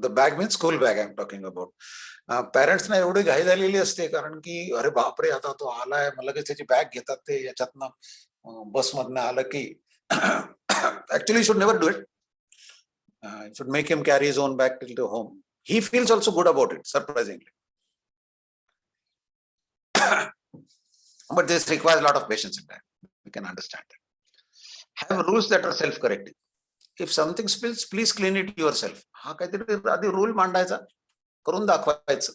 the bag means school bag I'm talking about. Parents ना एवढी घाई झालेली असते कारण की अरे बापरे आता तो आलाय, मला लगेच त्याची बॅग घेतात ते याच्यातनं बस मधनं आलं की actually you should never do it. You should make him carry his own bag till the home. He feels also good about it, surprisingly. But this requires a lot of patience in that. We can understand that. Have rules that are self-correcting. If something spills, please clean it yourself. हा काहीतरी आधी rule मांडायचा, करून दाखवायचं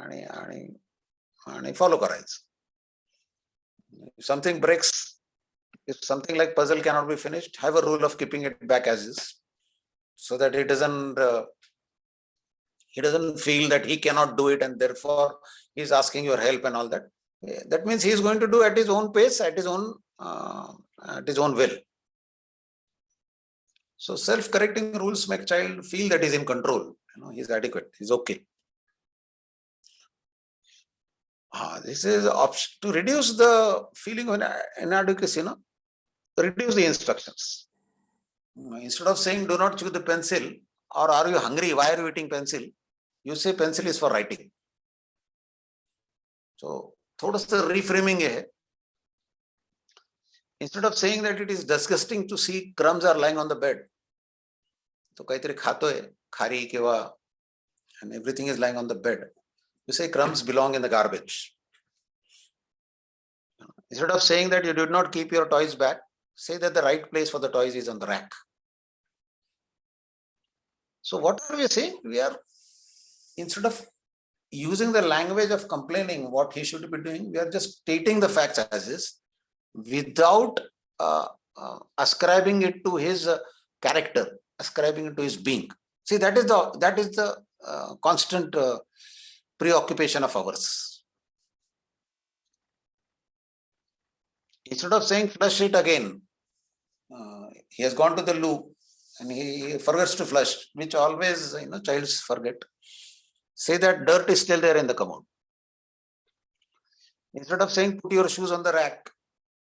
आणि follow करायचं. If something breaks, if something like puzzle cannot be finished, have a rule of keeping it back as is, so that he doesn't feel that he cannot do it and therefore he is asking your help and all that. That means he is going to do at his own pace, at his own will. So self-correcting rules make child feel that he is in control. He is adequate. He is okay. This is to reduce the feeling of inadequacy. Reduce the instructions. Instead of saying do not chew the pencil or are you hungry, why are you eating pencil, you say pencil is for writing. So thoda sa reframing hai. Instead of saying that it is disgusting to see crumbs are lying on the bed, to kaitari khatoy khari kiwa and everything is lying on the bed, you say crumbs belong in the garbage. Instead of saying that you did not keep your toys back, say that the right place for the toys is on the rack. So what are we saying? We are, instead of using the language of complaining what he should be doing. We are just stating the facts as is without ascribing it to his character, ascribing it to his being. See, that is the constant preoccupation of ours. Instead of saying flush it again, he has gone to the loo and he forgets to flush, which always childs forget. Say that dirt is still there in the commode. Instead of saying put your shoes on the rack,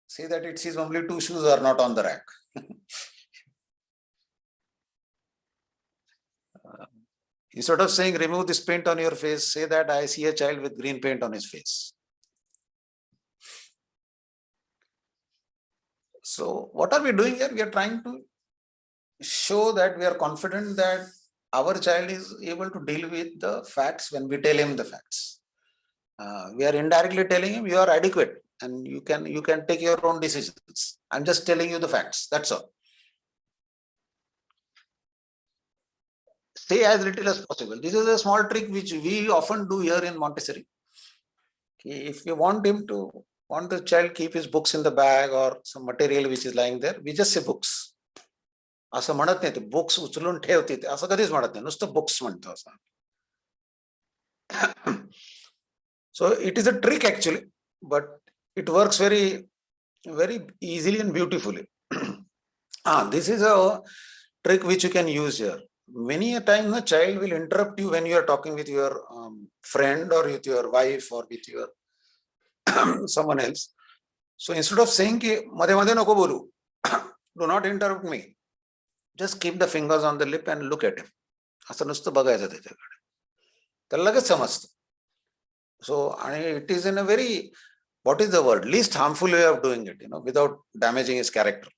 say that it sees only 2 shoes are not on the rack. Instead of saying remove this paint on your face, say that I see a child with green paint on his face. So what are we doing here? We are trying to show that we are confident that our child is able to deal with the facts when we tell him the facts. We are indirectly telling him you are adequate and you can take your own decisions. I'm just telling you the facts. That's all. Stay as little as possible. This is a small trick which we often do here in Montessori. If you want the child keep his books in the bag or some material which is lying there, we just say books. असं म्हणत नाही, ते books उचलून ठेव तिथे असं कधीच म्हणत नाही, नुसतं बुक्स म्हणतो असं. So it is a trick actually, but it works very, very easily and beautifully. This is a trick which you can use here. Many a time the child will interrupt you when you are talking with your friend or with your wife or with your someone else. So instead of saying ki madhe madhe nako bolu, do not interrupt me, just keep the fingers on the lip and look at him. असं नुसतं बघायचं त्याच्याकडे, त्याला लगेच समजतं. So it is in a very, what is the word, least harmful way of doing it, without damaging his character.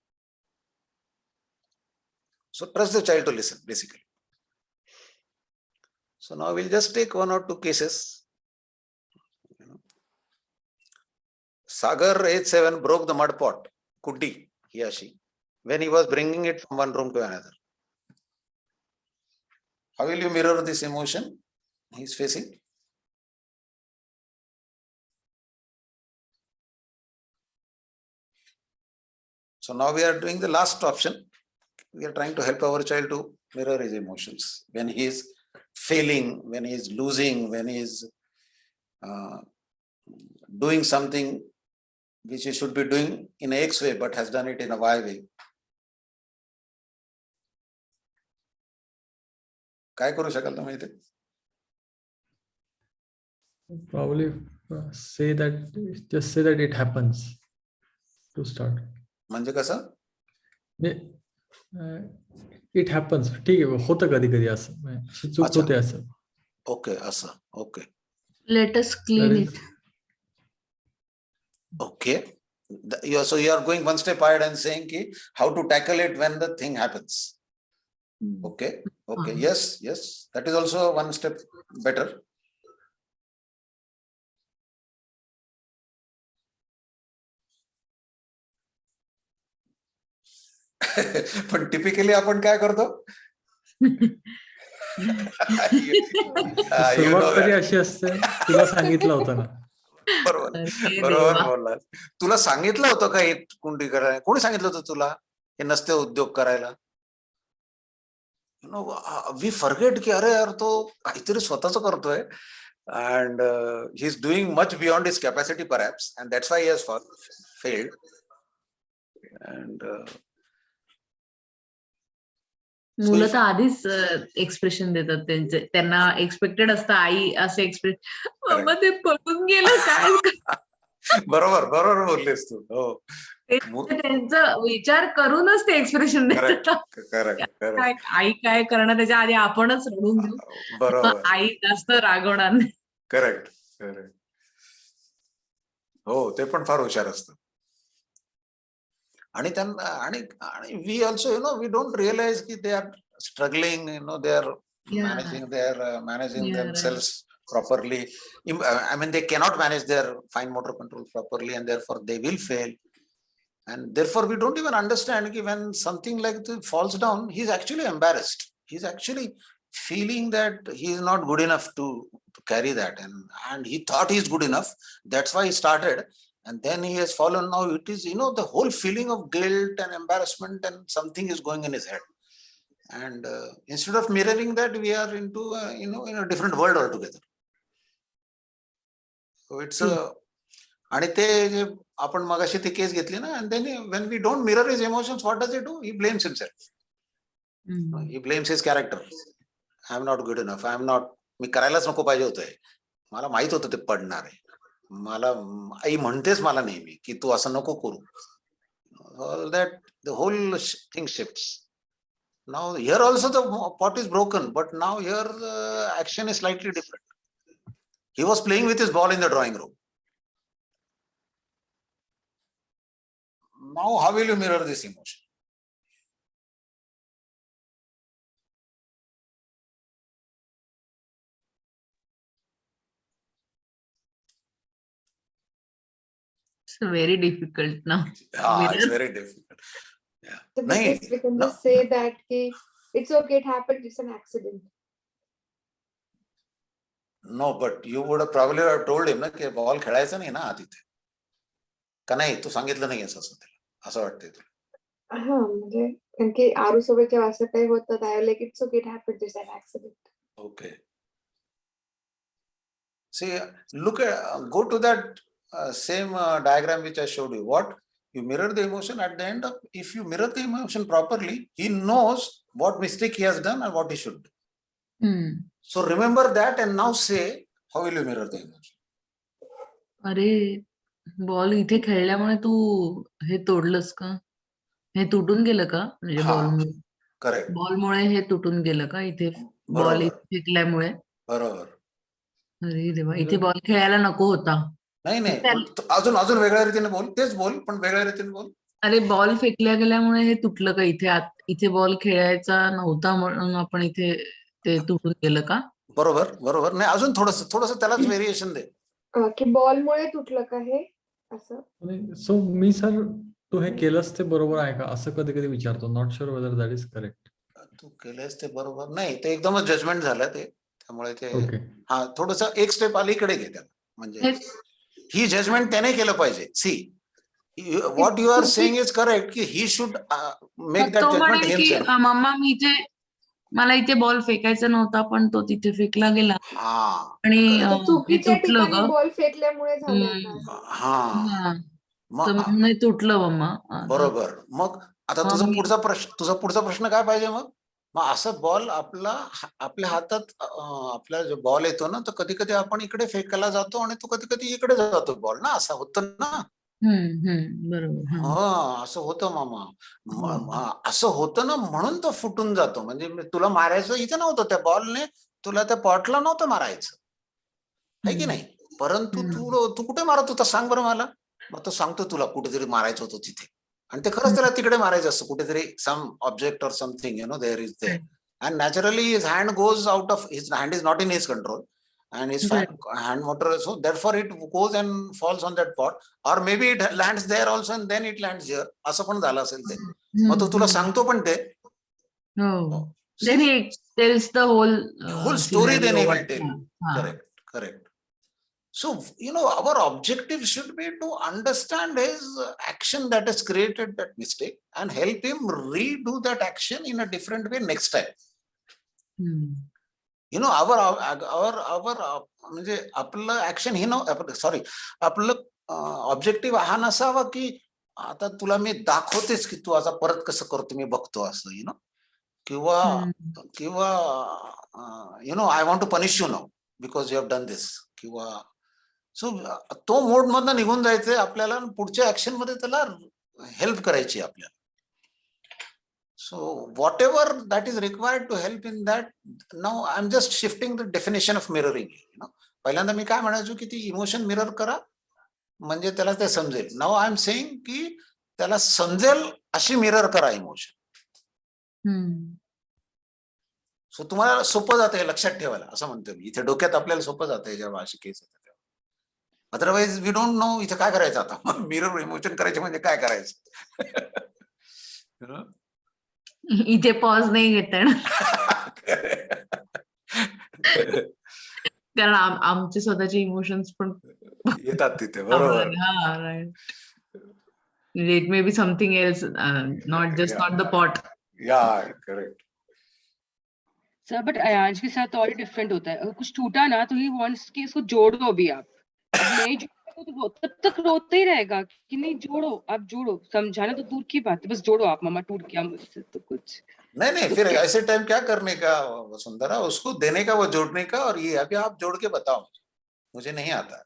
So trust the child to listen, basically. So now we'll just take 1 or 2 cases. Sagar, age 7, broke the mud pot, Kuddi, he or she, when he was bringing it from one room to another. How will you mirror this emotion he is facing? So now we are doing the last option. We are trying to help our child to mirror his emotions. When he is failing, when he is losing, when he is doing something which he should be doing in X way but has done it in a Y way. काय करू शकाल तुम्ही इथे? Probably say that it happens to start. म्हणजे कसं? It happens. ठीक आहे, होतं कधी कधी असं, चूक होते असं. ओके, असं. Okay. Let us clean it. Okay. So you are going one step ahead and saying how to tackle it when the thing happens. Okay. Okay. Yes. That is also one step better. पण typically आपण काय करतो? सुरुवात तरी अशी असते, तुला सांगितलं होतं ना. बरोबर बोलला. तुला सांगितलं होतं का हे कुंडी करायला? कोणी सांगितलं होतं तुला हे नसते उद्योग करायला? वी फॉरगेट की अरे यार तो काहीतरी स्वतःच करतोय and he is doing much beyond his capacity perhaps, and that's why he has failed. And मुलं तर आधीच एक्सप्रेशन देतात त्यांना एक्सपेक्टेड असतं आई असं एक्सप्रेशन, मम्मा ते पळून गेलं काय. बरोबर बोललेस तू. हो, त्यांचा विचार करूनच ते एक्सप्रेशन देतात. आई काय करणार त्याच्या आधी आपणच रडून देऊ, बरोबर, आई जास्त रागवणार नाही. करेक्ट. हो, ते पण फार हुशार असतं. आणि त्यांना आणि we also we don't realise की they are struggling, they are managing themselves properly. I mean, they cannot manage their fine motor control properly, and therefore they will fail. And therefore we don't even understand that when something like this falls down, he's actually embarrassed. He's actually feeling that he is not good enough to carry that, and he thought he's good enough. That's why he started, and then he has fallen. Now it is, the whole feeling of guilt and embarrassment, and something is going in his head. And instead of mirroring that, we are into in a different world altogether. So it's a आणि ते जे आपण मगाशी ती case घेतली ना, and then when we don't mirror his emotions, what does he do? He blames himself. He blames his character. I am not good enough. I am not. मी करायलाच नको पाहिजे होतं. मला माहित होतं ते पडणार आहे. मला आई म्हणतेच मला नेहमी की तू असं नको करू. All that, the whole thing shifts. Now here also the pot is broken, but now here the action is slightly different. He was playing with his ball in the drawing room. Now how will you mirror this emotion? It's very difficult now. It's very difficult. Yeah. So because we can just say that it's okay, it happened, it's an accident. No, but you would have probably have told him ना की ball खेळायचा नाही ना तिथे. का नाही, तू सांगितलं नाही असं त्याला, असं वाटतंय तुला? हा, म्हणजे कारण की आरू सोबत जेव्हा असं काही होतं त्यावेळेला like it's okay, it happened, it's an accident. Okay. See, look at, go to that same diagram which I showed you. What? You mirror the emotion at the end of, if you mirror the emotion properly, he knows what mistake he has done and what he should do. So remember that and now say, how will you mirror the emotion? अरे ball इथे खेळल्यामुळे तू हे तोडलंस का? हे तुटून गेलं का? म्हणजे बॉलमुळे, correct, बॉलमुळे हे तुटून गेलं का? इथे बॉल फेकल्यामुळे? बरोबर. अरे देवा, इथे बॉल खेळायला नको होता. नाही, अजून वेगळ्या रीतीने बोल, तेच बोल पण वेगळ्या रीतीने बोल. अरे बॉल फेकल्या गेल्यामुळे हे तुटलं का? इथे बॉल खेळायचा नव्हता म्हणून आपण इथे ते तुटून गेलं का? बरोबर. नाही, अजून थोडस त्यालाच व्हेरिएशन दे. की बॉलमुळे तुटलं का हे असं. सो मी सर तू हे केलंस ते बरोबर आहे का असं कधी कधी विचारतो. Not sure whether that is correct. तू केलंस ते बरोबर नाही, ते एकदमच जजमेंट झालं ते, त्यामुळे ते हा थोडस एक स्टेप अलीकडे घे त्याला. म्हणजे ही जजमेंट त्याने केलं पाहिजे. See, what you are saying is correct की he should make that judgement himself. मम्मा मला इथे बॉल फेकायचा नव्हता पण तो तिथे फेकला गेला आणि चुकीच्या ठिकाणी बॉल फेकल्यामुळे झालं हा, नाही तुटलं मम्मा. बरोबर. मग आता तुझा पुढचा प्रश्न काय पाहिजे? मग असं बॉल आपल्या हातात, आपला जो बॉल येतो ना, तर कधी कधी आपण इकडे फेकायला जातो आणि तो कधी कधी इकडे जातो बॉल ना, असं होतं ना. बरोबर. असं होतं मामा, असं होतं ना, म्हणून तो फुटून जातो. म्हणजे तुला मारायचं इथे नव्हतं, त्या बॉलने तुला त्या पॉटला नव्हतं मारायचं, आहे की नाही? परंतु तू कुठे मारत होता सांग बरं मला. मग तो सांगतो तुला कुठेतरी मारायचं होतं तिथे, आणि ते खरंच त्याला तिकडे मारायचं असतं कुठेतरी, some object or something, there is there, and naturally his hand goes out of his hand, is not in his control, and his hand motor, so therefore it goes and falls on that pot, or maybe it lands there also and then it lands here, असं पण झालं असेल ते. मग तो तुला सांगतो पण ते, then he tells the whole story, then he will tell. Correct. So our objective should be to understand his action that has created that mistake and help him redo that action in a different way next time. our म्हणजे आपलं action हे आपलं objective हा नसावा की आता तुला मी दाखवतेच की तू आता परत कसं करतो मी बघतो असं, किंवा I want to punish you now because you have done this, किंवा सो तो मोड मधनं निघून जायचंय आपल्याला, पुढच्या ऍक्शन मध्ये त्याला हेल्प करायची आपल्याला. So whatever that is required to help in that, now I'm just shifting the definition of mirroring. पहिल्यांदा मी काय म्हणायचो की ती इमोशन मिरर करा म्हणजे त्याला ते समजेल. नाउ आय एम सेइंग की त्याला समजेल अशी मिरर करा इमोशन. सो तुम्हाला सोपं जातंय लक्षात ठेवायला, असं म्हणतो मी. इथे डोक्यात आपल्याला सोपं जातंय जेव्हा अशी केस येते तेव्हा. अदरवाईज वी डोंट नो इथे काय करायचं आता. मिरर इमोशन करायचे म्हणजे काय करायचं. इथे पॉज नाही घेता येणार. कारण आमचे स्वतःचे इमोशन्स पण येतात तिथे, बरोबर. हा, right. It may be something else, not just not the pot. Yeah, correct. Sir but Ayansh के साथ और डिफरेंट होता है, अगर कुछ टूटा ना तो ही वांट्स कि इसको जोड़ दो अभी आप, अब नहीं जोड़ोगे तो वो तब तक रोते ही रहेगा कि नहीं जोड़ो, आप जोड़ो, समझाना तो दूर की बात है, बस जोड़ो आप, मम्मा टूट गया मुझसे तो कुछ नहीं, फिर ऐसे टाइम क्या करने का वसुंधरा, उसको देने का, वो जोड़ने का, और ये अभी आप जोड़ के बताओ, मुझे नहीं आता.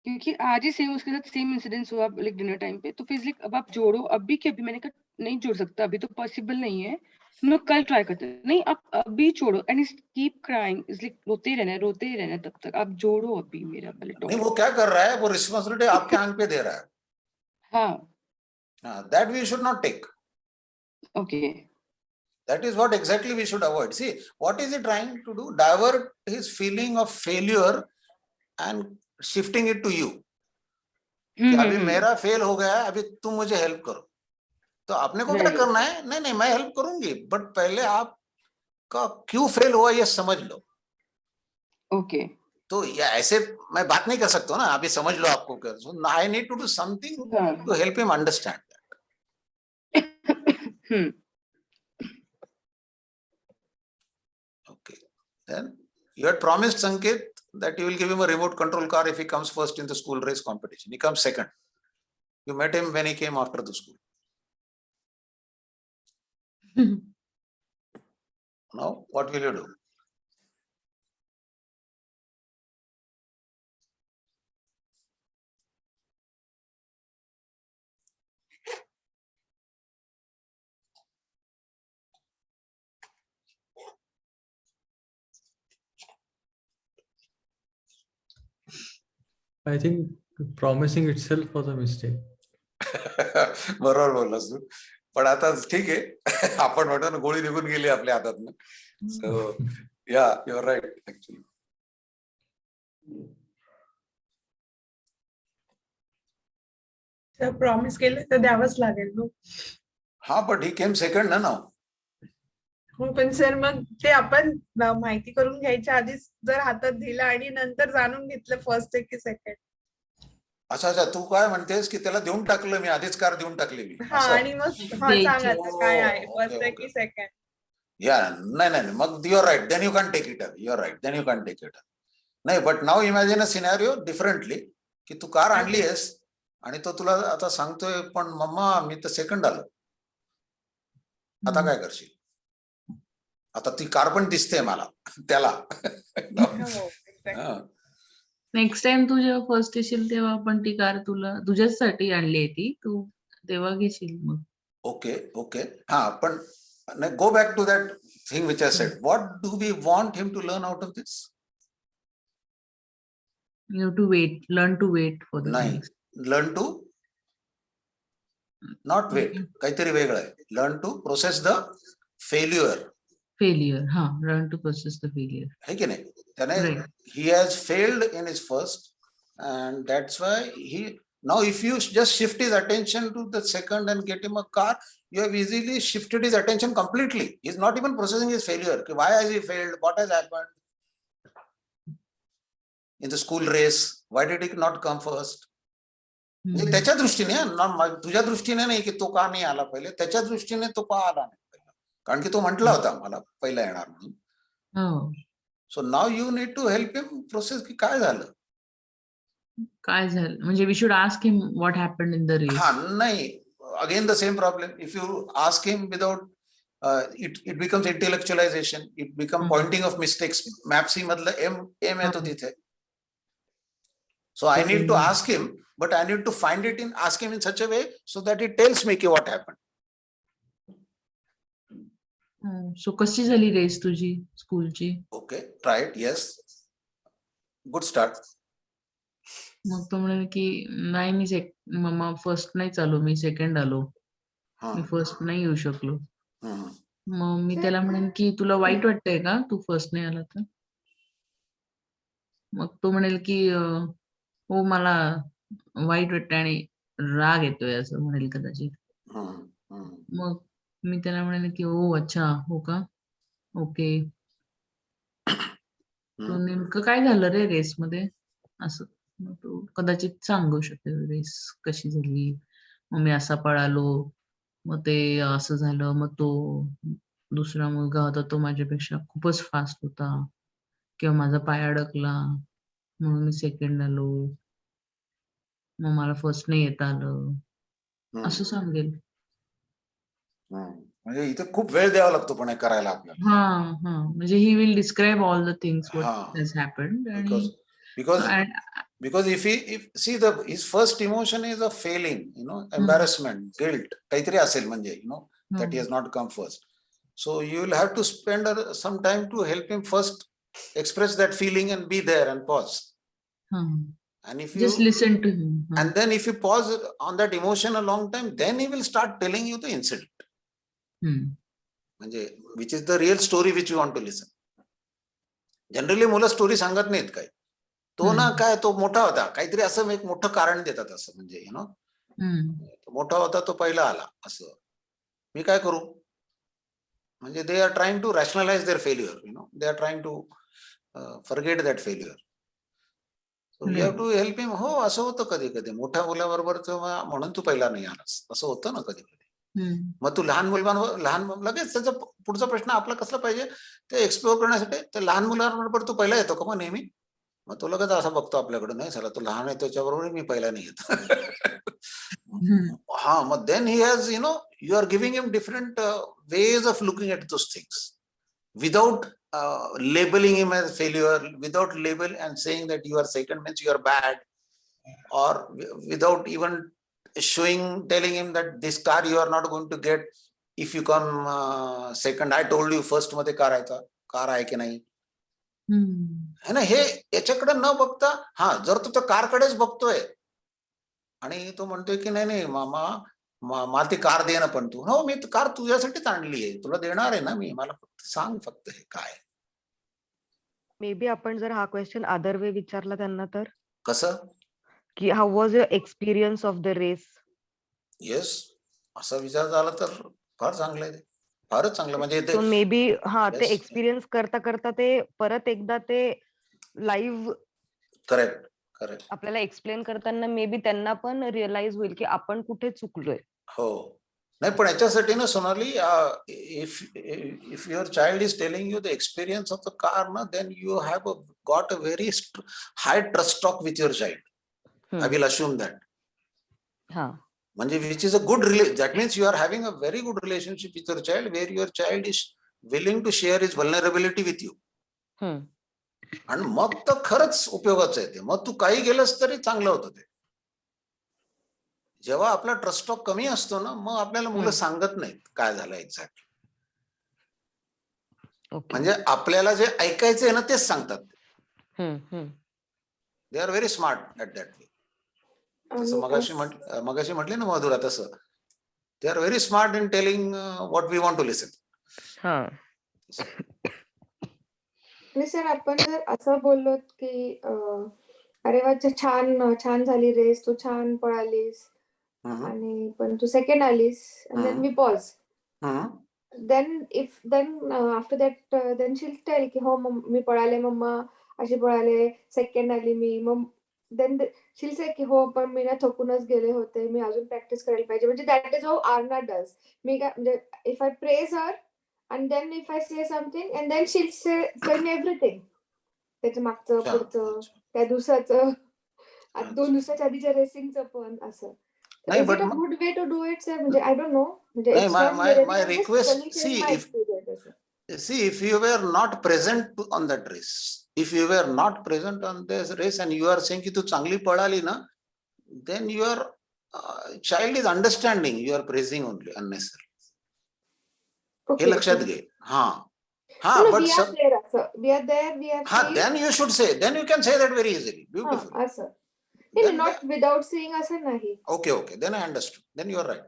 क्योंकि आज ही सेम उसके साथ सेम इंसिडेंस हुआ लाइक डिनर टाइम पे, तो फिर लाइक अब आप जोड़ो, अभी के अभी, मैंने कहा नहीं जोड़ सकता अभी तो पॉसिबल नहीं है, हम लोग कल ट्राई करते हैं, नहीं आप अभी जोड़ो, and keep crying, is like रोते ही रहना तब तक, आप जोड़ो अभी मेरा पहले नहीं, वो क्या कर रहा है, वो रिस्पॉन्सिबिलिटी आपके आंख पे दे रहा है. हाँ, that we should not take. Okay. That is what exactly we should avoid. See, what is he trying to do? Divert his feeling of failure and shifting it to you. कि अभी मेरा fail हो गया है, अभी तुम मुझे help करो. तो आपने को क्या करना है? नहीं, मैं हेल्प करूंगी, बट पहले आपका क्यों फेल हुआ ये समझ लो. ओके. तो या ऐसे मैं बात नहीं कर सकता ना, अभी समझ लो आपको क्या. So I need to do something to help him understand that. Okay. Then you had promised Sanket that you will give him a remote control car if he comes first in the school race competition. He comes second. You met him when he came after the school. Now, what will you do? I think promising itself was a mistake. बरोबर बोललास तू. पण आता ठीक आहे, आपण म्हणतो ना, गोळी निघून गेली आपल्या हातातून. So yeah, you are right actually. Promise केलं तर द्यावंच लागेल ना. हा, बट ही केम सेकंड ना नाव. हो, पण सर मग ते आपण माहिती करून घ्यायच्या आधीच जर हातात दिलं आणि नंतर जाणून घेतलं फर्स्ट की सेकंड. अच्छा, तू काय म्हणतेस की त्याला देऊन टाकलं मी, आधीच कार देऊन टाकली मी. हा, आणि मग सांगायचं काय आहे फर्स्ट की सेकंड. या, नाही, मग you are right, then you can take it. You are right, then you can take it. नाही, but now imagine a scenario differently, की तू कार आणली आहेस आणि तो तुला आता सांगतोय, पण मम्मा मी तर सेकंड आलो. आता काय करशील? आता ती कार पण दिसते मला त्याला. नेक्स्ट टाइम तू जेव्हा फर्स्ट येशील तेव्हा आपण ती कार तुझ्यासाठी आणली आहे, ती तू तेव्हा घेशील मग. ओके. हा, पण go back to that thing which I said. What do we want him to learn out of this? You have to wait, learn to wait for the things. Learn to not wait. काहीतरी वेगळं आहे. Learn to process the failure. हा, learn to process the failure. है की नाही? त्याने he has failed in his first, and that's why now if you just shift his attention to the second and get him a car, you have easily shifted his attention completely. He's not even processing his failure. Why has he failed? What has happened in the school race? Why did he not come first? त्याच्या दृष्टीने, तुझ्या दृष्टीने नाही की तो का नाही आला पहिले, त्याच्या दृष्टीने तो का आला नाही पहिला, कारण की तो म्हटला होता मला पहिला येणार म्हणून. So now you need to help him process की काय झालं म्हणजे we should ask him what happened in the race. हा, नाही, again the same problem. If you ask him without it becomes intellectualization, it becomes pointing of mistakes. Maps मधलं M येतो तिथे. So I need to ask him, but I need to ask him in such a way so that he tells me what happened. So कशी झाली race तुझी स्कूलची? Okay, right, yes. Good start. मग तो म्हणाले की नाही, मी मम्मा first नाही चालू, मी second आलो, मी first नाही येऊ शकलो. मग मी त्याला म्हणेन की तुला वाईट वाटतंय का तू फर्स्ट नाही आला तर? मग तो म्हणेल की हो मला वाईट वाटतंय आणि राग येतोय असं म्हणेल कदाचित. मग मी त्याला म्हणेल की हो अच्छा, हो का, ओके. तो नेमकं काय झालं रे रेसमध्ये असं. मग तो कदाचित सांगू शकेल रेस कशी झाली, मग मी असा पळालो, मग ते असं झालं, मग तो दुसरा मुलगा होता तो माझ्यापेक्षा खूपच फास्ट होता, किंवा माझा पाय अडकला म्हणून मी सेकंड आलो, मग मला फर्स्ट नाही येता आलं, असं सांगेल. म्हणजे इथे खूप वेळ द्यावा लागतो पण हे करायला आपल्याला. म्हणजे he will describe all the things what has happened. आणि because if see his first emotion is a failing, embarrassment, guilt, काहीतरी असेल म्हणजे that he has not come first. So you will have to spend some time to help him first express that feeling and be there and pause. And if you just listen to him. And then if you pause on that emotion a long time, then he will start telling you the incident. म्हणजे which is the real story which you want to listen. Generally मुलं story सांगत नाहीत काय. तो ना काय तो मोठा होता काहीतरी असं एक मोठं कारण देतात असं म्हणजे मोठा होता तो पहिला आला असं. मी काय करू म्हणजे they are trying to rationalise their failure. They are trying to forget that failure. So you have to help him. हो असं होतं कधी कधी मोठ्या मुलाबरोबर म्हणून तू पहिला नाही आलास असं होतं ना कधी कधी. मग तू लहान लगेच त्याचा पुढचा प्रश्न आपला कसला पाहिजे ते एक्सप्लोर करण्यासाठी. ते लहान मुलांबरोबर तू पहिला येतो का मग नेहमी. मग तो लगेच असा बघतो आपल्याकडे नाही चला तो लहान आहे त्याच्याबरोबर मी पहिला नाही येत. हा मग then he has you are giving him different ways of looking at those things without labeling him as failure, without label and saying that you are second means you are bad, or without even telling him that this car you are not going to get if you come second. I told you first मध्ये car आहे की नाही है ना. हे याच्याकडे न बघता जर तू त्या कारकडेच बघतोय आणि तो म्हणतोय की नाही मामा मला ती कार दे ना पण तू. हो मी कार तुझ्यासाठीच आणली आहे तुला देणार आहे ना मी. मला सांग फक्त हे काय. मे बी आपण जर हा क्वेश्चन अदर वे विचारला त्यांना तर कसं की how was your experience of the race. Yes असा विचार झाला तर फार चांगलं आहे. फारच चांगलं म्हणजे मे बी ते एक्सपिरियन्स करता करता ते परत एकदा ते लाईव्ह करेक्ट आपल्याला एक्सप्लेन करताना मे बी त्यांना पण रिअलाइज होईल की आपण कुठे चुकलोय. हो नाही पण याच्यासाठी ना Sonali if your child is telling you the experience of the car ना then you have got a very high trust talk with your child. I will assume that. म्हणजे which is a good that means you are having a very good relationship with your child where your child is willing to share his vulnerability with you. आणि मग तर खरंच उपयोगाचं आहे ते. मग तू काही गेलंस तरी चांगलं होतं ते. जेव्हा आपला ट्रस्ट टॉक कमी असतो ना मग आपल्याला मुलं सांगत नाहीत काय झालं एक्झॅक्ट. म्हणजे आपल्याला जे ऐकायचंय ना तेच सांगतात. They are very smart at that way. जसं मगाशी म्हटले ना मधुरा तसं they are very smart in telling what we want to listen. Sir आपण जर असं बोललो की अरे वा छान झाली रेस तू छान पळालीस आणि पण तू सेकंड आलीस then we pause. then after that then she'll tell की हो मी पळाले मम्मा अशी पळाले सेकंड आली मी. मग then she'll say की हो पण मी ना थकूनच गेले होते मी अजून प्रॅक्टिस करायला पाहिजे. म्हणजे that is how Arna does. मी काय म्हणजे if I praise her and then if I say something and then she'll tell me everything. त्याच्या मागचं पुढचं त्या दिवसाचं 2 दिवसाच्या आधीच्या रेसिंगचं पण असं. Is it a good way to do it, sir? म्हणजे I don't know. म्हणजे it's not my request, see if you were not present on that race, if you were not present on this race and you are saying की तू चांगली पळाली ना then your child is understanding you are praising only unnecessarily. हे लक्षात घे. but we are there then you should say, then you can say that very easily. Beautiful. असं not without saying असं नाही. Okay then I understood. Then you are right.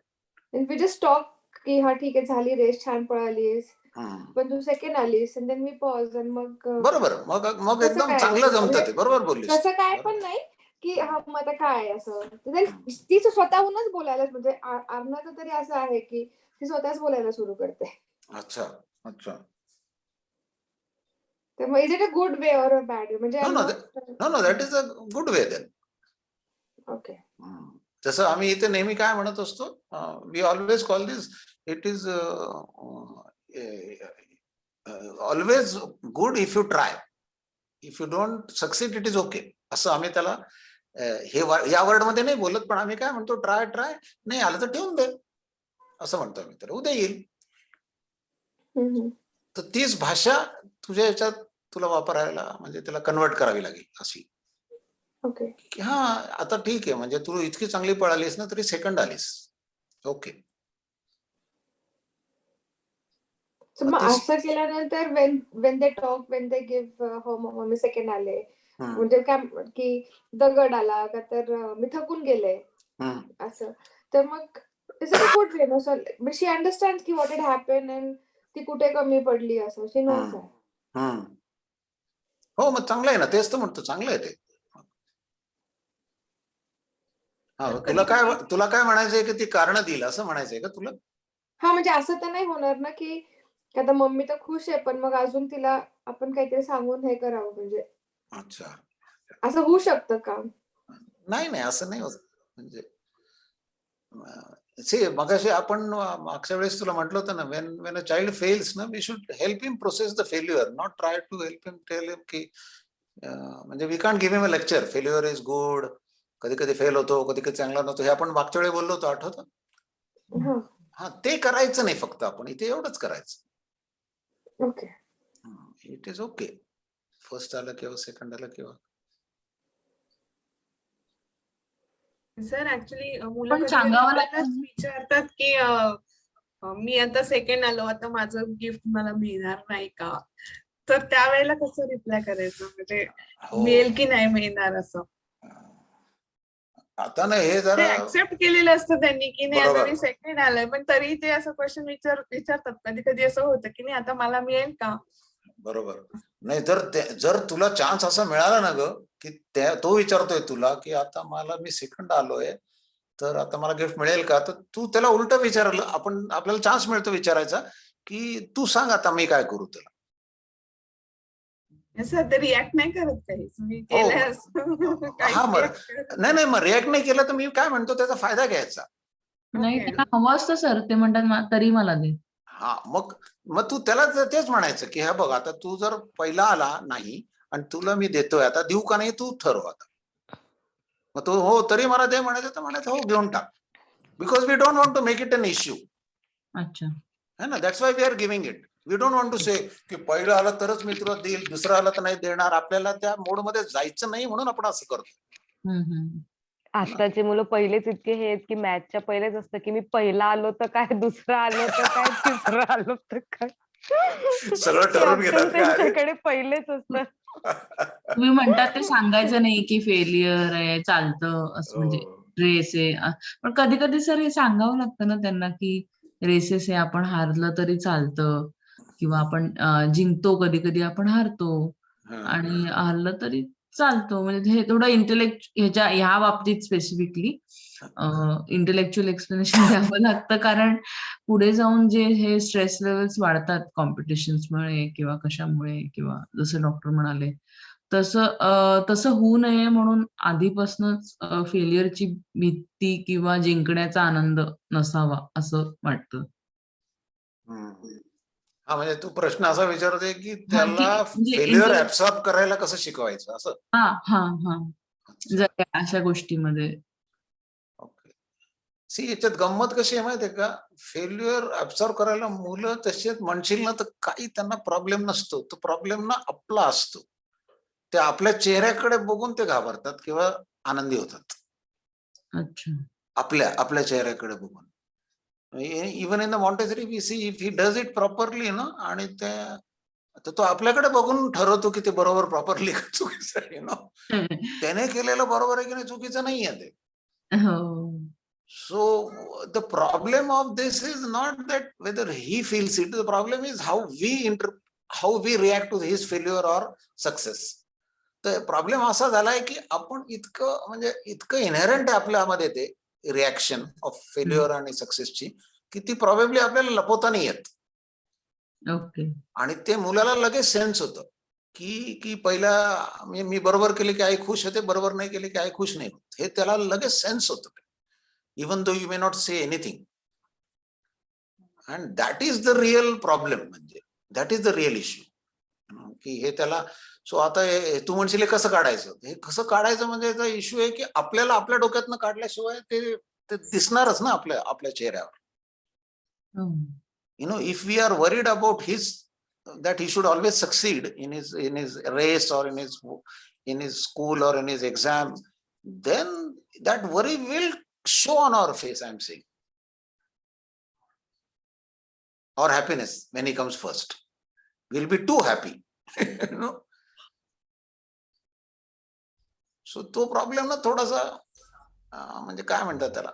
And we just talk की हा ठीक आहे झाली race छान पळालीस पण तू सेकंड आलीस and then we pause and मग बरोबर मग एकदम चांगलं जमतं ते. बरोबर बोललीस. तसं काय पण नाही की हा मग आता काय असं ती स्वतःहूनच बोलायला म्हणजे अर्णाचं तरी असं आहे की ती स्वतःच बोलायला सुरू करते. अच्छा तर मग is it a good way और अ बॅड वे? म्हणजे no, that is a good way then. Okay. जसं आम्ही इथे नेहमी काय म्हणत असतो, we always call this, it is always good if you try, if you don't succeed it is okay, असं आम्ही त्याला हे या वर्ड मध्ये नाही बोलत, पण आम्ही काय म्हणतो, ट्राय नाही आलं तर ठेवून दे, असं म्हणतो आम्ही, तर उद्या येईल. तर तीच भाषा तुझ्या याच्यात तुला वापरायला, म्हणजे त्याला कन्वर्ट करावी लागेल अशी. ओके. की हा आता ठीक आहे, म्हणजे तू इतकी चांगली पळालीस ना तरी सेकंड आलीस, ओके. मग असं केल्यानंतर when they talk, when they give हो मम्मी सेकंड आले, म्हणजे काय की दगड आला का तर मी थकून गेले असं, तर मग is it a good way? But she understand की व्हॉट इट हॅपन अँड ती कुठे कमी पडली असं, शी नोस दॅट. हो, मग चांगलं आहे ना, तेच तर म्हणतो, चांगलं आहे ते. तुला काय म्हणायचंय की ती कारण देईल असं म्हणायचंय का तुला? हा, म्हणजे असं तर नाही होणार ना की आता मम्मी तर खुश आहे, पण मग अजून तिला आपण काहीतरी सांगून हे करावं, म्हणजे अच्छा, असं होऊ शकतं का? नाही असं नाही होत. म्हणजे मगाशी आपण मागच्या वेळेस तुला म्हटलं होतं ना, when a child fails ना, we should help him process the failure, not try to help him, tell him की म्हणजे we can't give him a lecture, failure is good, कधी कधी फेल होतो, कधी कधी चांगला नव्हतो, हे आपण मागच्या वेळी बोललो होतो, आठवतं? हा, ते करायचं नाही, फक्त आपण इथे एवढंच करायचं. Okay. It is okay, first आलं किंवा सेकंड आलं किंवा. सर ऍक्च्युली मुलं पण कधी सांगावं आपल्यालाच विचारतात की मी आता सेकंड आलो, आता माझं गिफ्ट मला मिळणार नाही का? तर त्यावेळेला कसं रिप्लाय करायचं, म्हणजे मिळेल की नाही मिळणार असं? आता ना हे जरा ऍक्सेप्ट केलेलं असतं त्यांनी की नाही आता मी सेकंड आलोय, पण तरी ते असं क्वेश्चन विचारतात. कधी कधी असं होतं की नाही आता मला मिळेल का? बरोबर. नाही, जर तुला चान्स असा मिळाला ना ग, की तो विचारतोय तुला की आता मी सेकंड आलोय, तर आता मला गिफ्ट मिळेल का, तर तू त्याला उलट विचारलं, आपल्याला चान्स मिळतो विचारायचा की तू सांग आता मी काय करू त्याला. असं ते रिॲक्ट नाही करत काही, मी केलंय नाही मग रिॲक्ट नाही केलं तर मी काय म्हणतो, त्याचा फायदा घ्यायचा. नाही, त्यांना हवं असतं सर, ते म्हणतात तरी मला दे. हा, मग तू त्याला तेच म्हणायचं की हा बघ, आता तू जर पहिला आला नाही आणि तुला मी देतोय, आता देऊ का नाही तू ठरव आता. मग तो हो तरी मला दे म्हणायचं, तर म्हणायचं हो घेऊन टाक, because we don't want to make it an issue. अच्छा, है ना, that's why we are giving it. We don't want to say की पहिलं आलं तरच मी तुला देईल, दुसरं आलं तर नाही देणार. आपल्याला त्या मोड मध्ये जायचं नाही, म्हणून आपण असं करतो. आताची मुलं पहिलेच इतके हे आहेत की मॅथच्या पहिलेच असतं की मी पहिला आलो तर काय, दुसरं आलो तर काय, तिसरं आलो तर काय, सगळं ठरवून घेतात त्यांच्याकडे पहिलेच असतं. तुम्ही म्हणतात ते सांगायचं नाही की फेलियर आहे, चालतं असं, म्हणजे रेस आहे. पण कधी कधी सर हे सांगावं लागतं ना त्यांना की रेसेस आहे, आपण हारलं तरी चालतं, किंवा आपण जिंकतो, कधी कधी आपण हारतो, आणि हारलं तरी चालतो. म्हणजे हे थोडं ह्या बाबतीत स्पेसिफिकली इंटेलेक्च्युअल एक्सप्लेनेशन द्यावं लागतं, कारण पुढे जाऊन जे हे स्ट्रेस लेवल्स वाढतात कॉम्पिटिशन्समुळे किंवा कशामुळे, किंवा जसं डॉक्टर म्हणाले तसं होऊ नये म्हणून आधीपासूनच फेलियरची भीती किंवा जिंकण्याचा आनंद नसावा असं वाटतं. हा, म्हणजे तू प्रश्न असा विचारतोय की त्याला फेल्युअर ऍब्सॉर्ब करायला कसं शिकवायचं असं. अशा गोष्टीमध्ये. ओके. याच्यात गंमत कशी आहे माहितीये का, फेल्युअर ऍब्सॉर्ब करायला मुलं तसेच म्हणशील ना, तर काही त्यांना प्रॉब्लेम नसतो. तो प्रॉब्लेम ना आपला असतो. ते आपल्या चेहऱ्याकडे बघून ते घाबरतात किंवा आनंदी होतात. अच्छा. आपल्या चेहऱ्याकडे बघून. Even in the Montessori we see if he does it properly ना, आणि तो आपल्याकडे बघून ठरवतो की ते बरोबर प्रॉपरली चुकीचं आहे ना. त्याने केलेलं बरोबर आहे की नाही चुकीचं नाही आहे ते. So the problem of this is not that whether he feels it, the problem is how we react to his failure or success. तर प्रॉब्लेम असा झालाय की आपण इतकं इनहेरंट आहे आपल्यामध्ये ते रिॲक्शन ऑफ फेल्युअर आणि सक्सेसची, की ती प्रॉबेबली आपल्याला लपवता नाही येत. ओके. आणि ते मुलाला लगेच सेन्स होतं की पहिला मी बरोबर केले की आई खुश होते, बरोबर नाही केले की आई खुश नाही होत, हे त्याला लगेच सेन्स होतं. Even though you may not say anything. And that is the real problem, म्हणजे that is the real issue. की हे त्याला, सो आता तू म्हणशील कसं काढायचं, हे कसं काढायचं म्हणजे याचा इश्यू आहे की आपल्याला आपल्या डोक्यातनं काढल्याशिवाय ते दिसणारच ना आपल्या चेहऱ्यावर. If we are worried about that he should always succeed in his race or in his school or in his exam, then that worry will show on our face, I'm saying. Or happiness when he comes first. We'll be too happy. So तो problem ना थोडासा म्हणजे काय म्हणतात त्याला,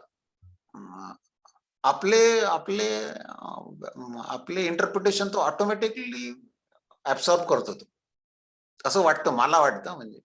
आपले interpretation तो automatically absorb करतो तो, असं वाटतं, मला वाटतं. म्हणजे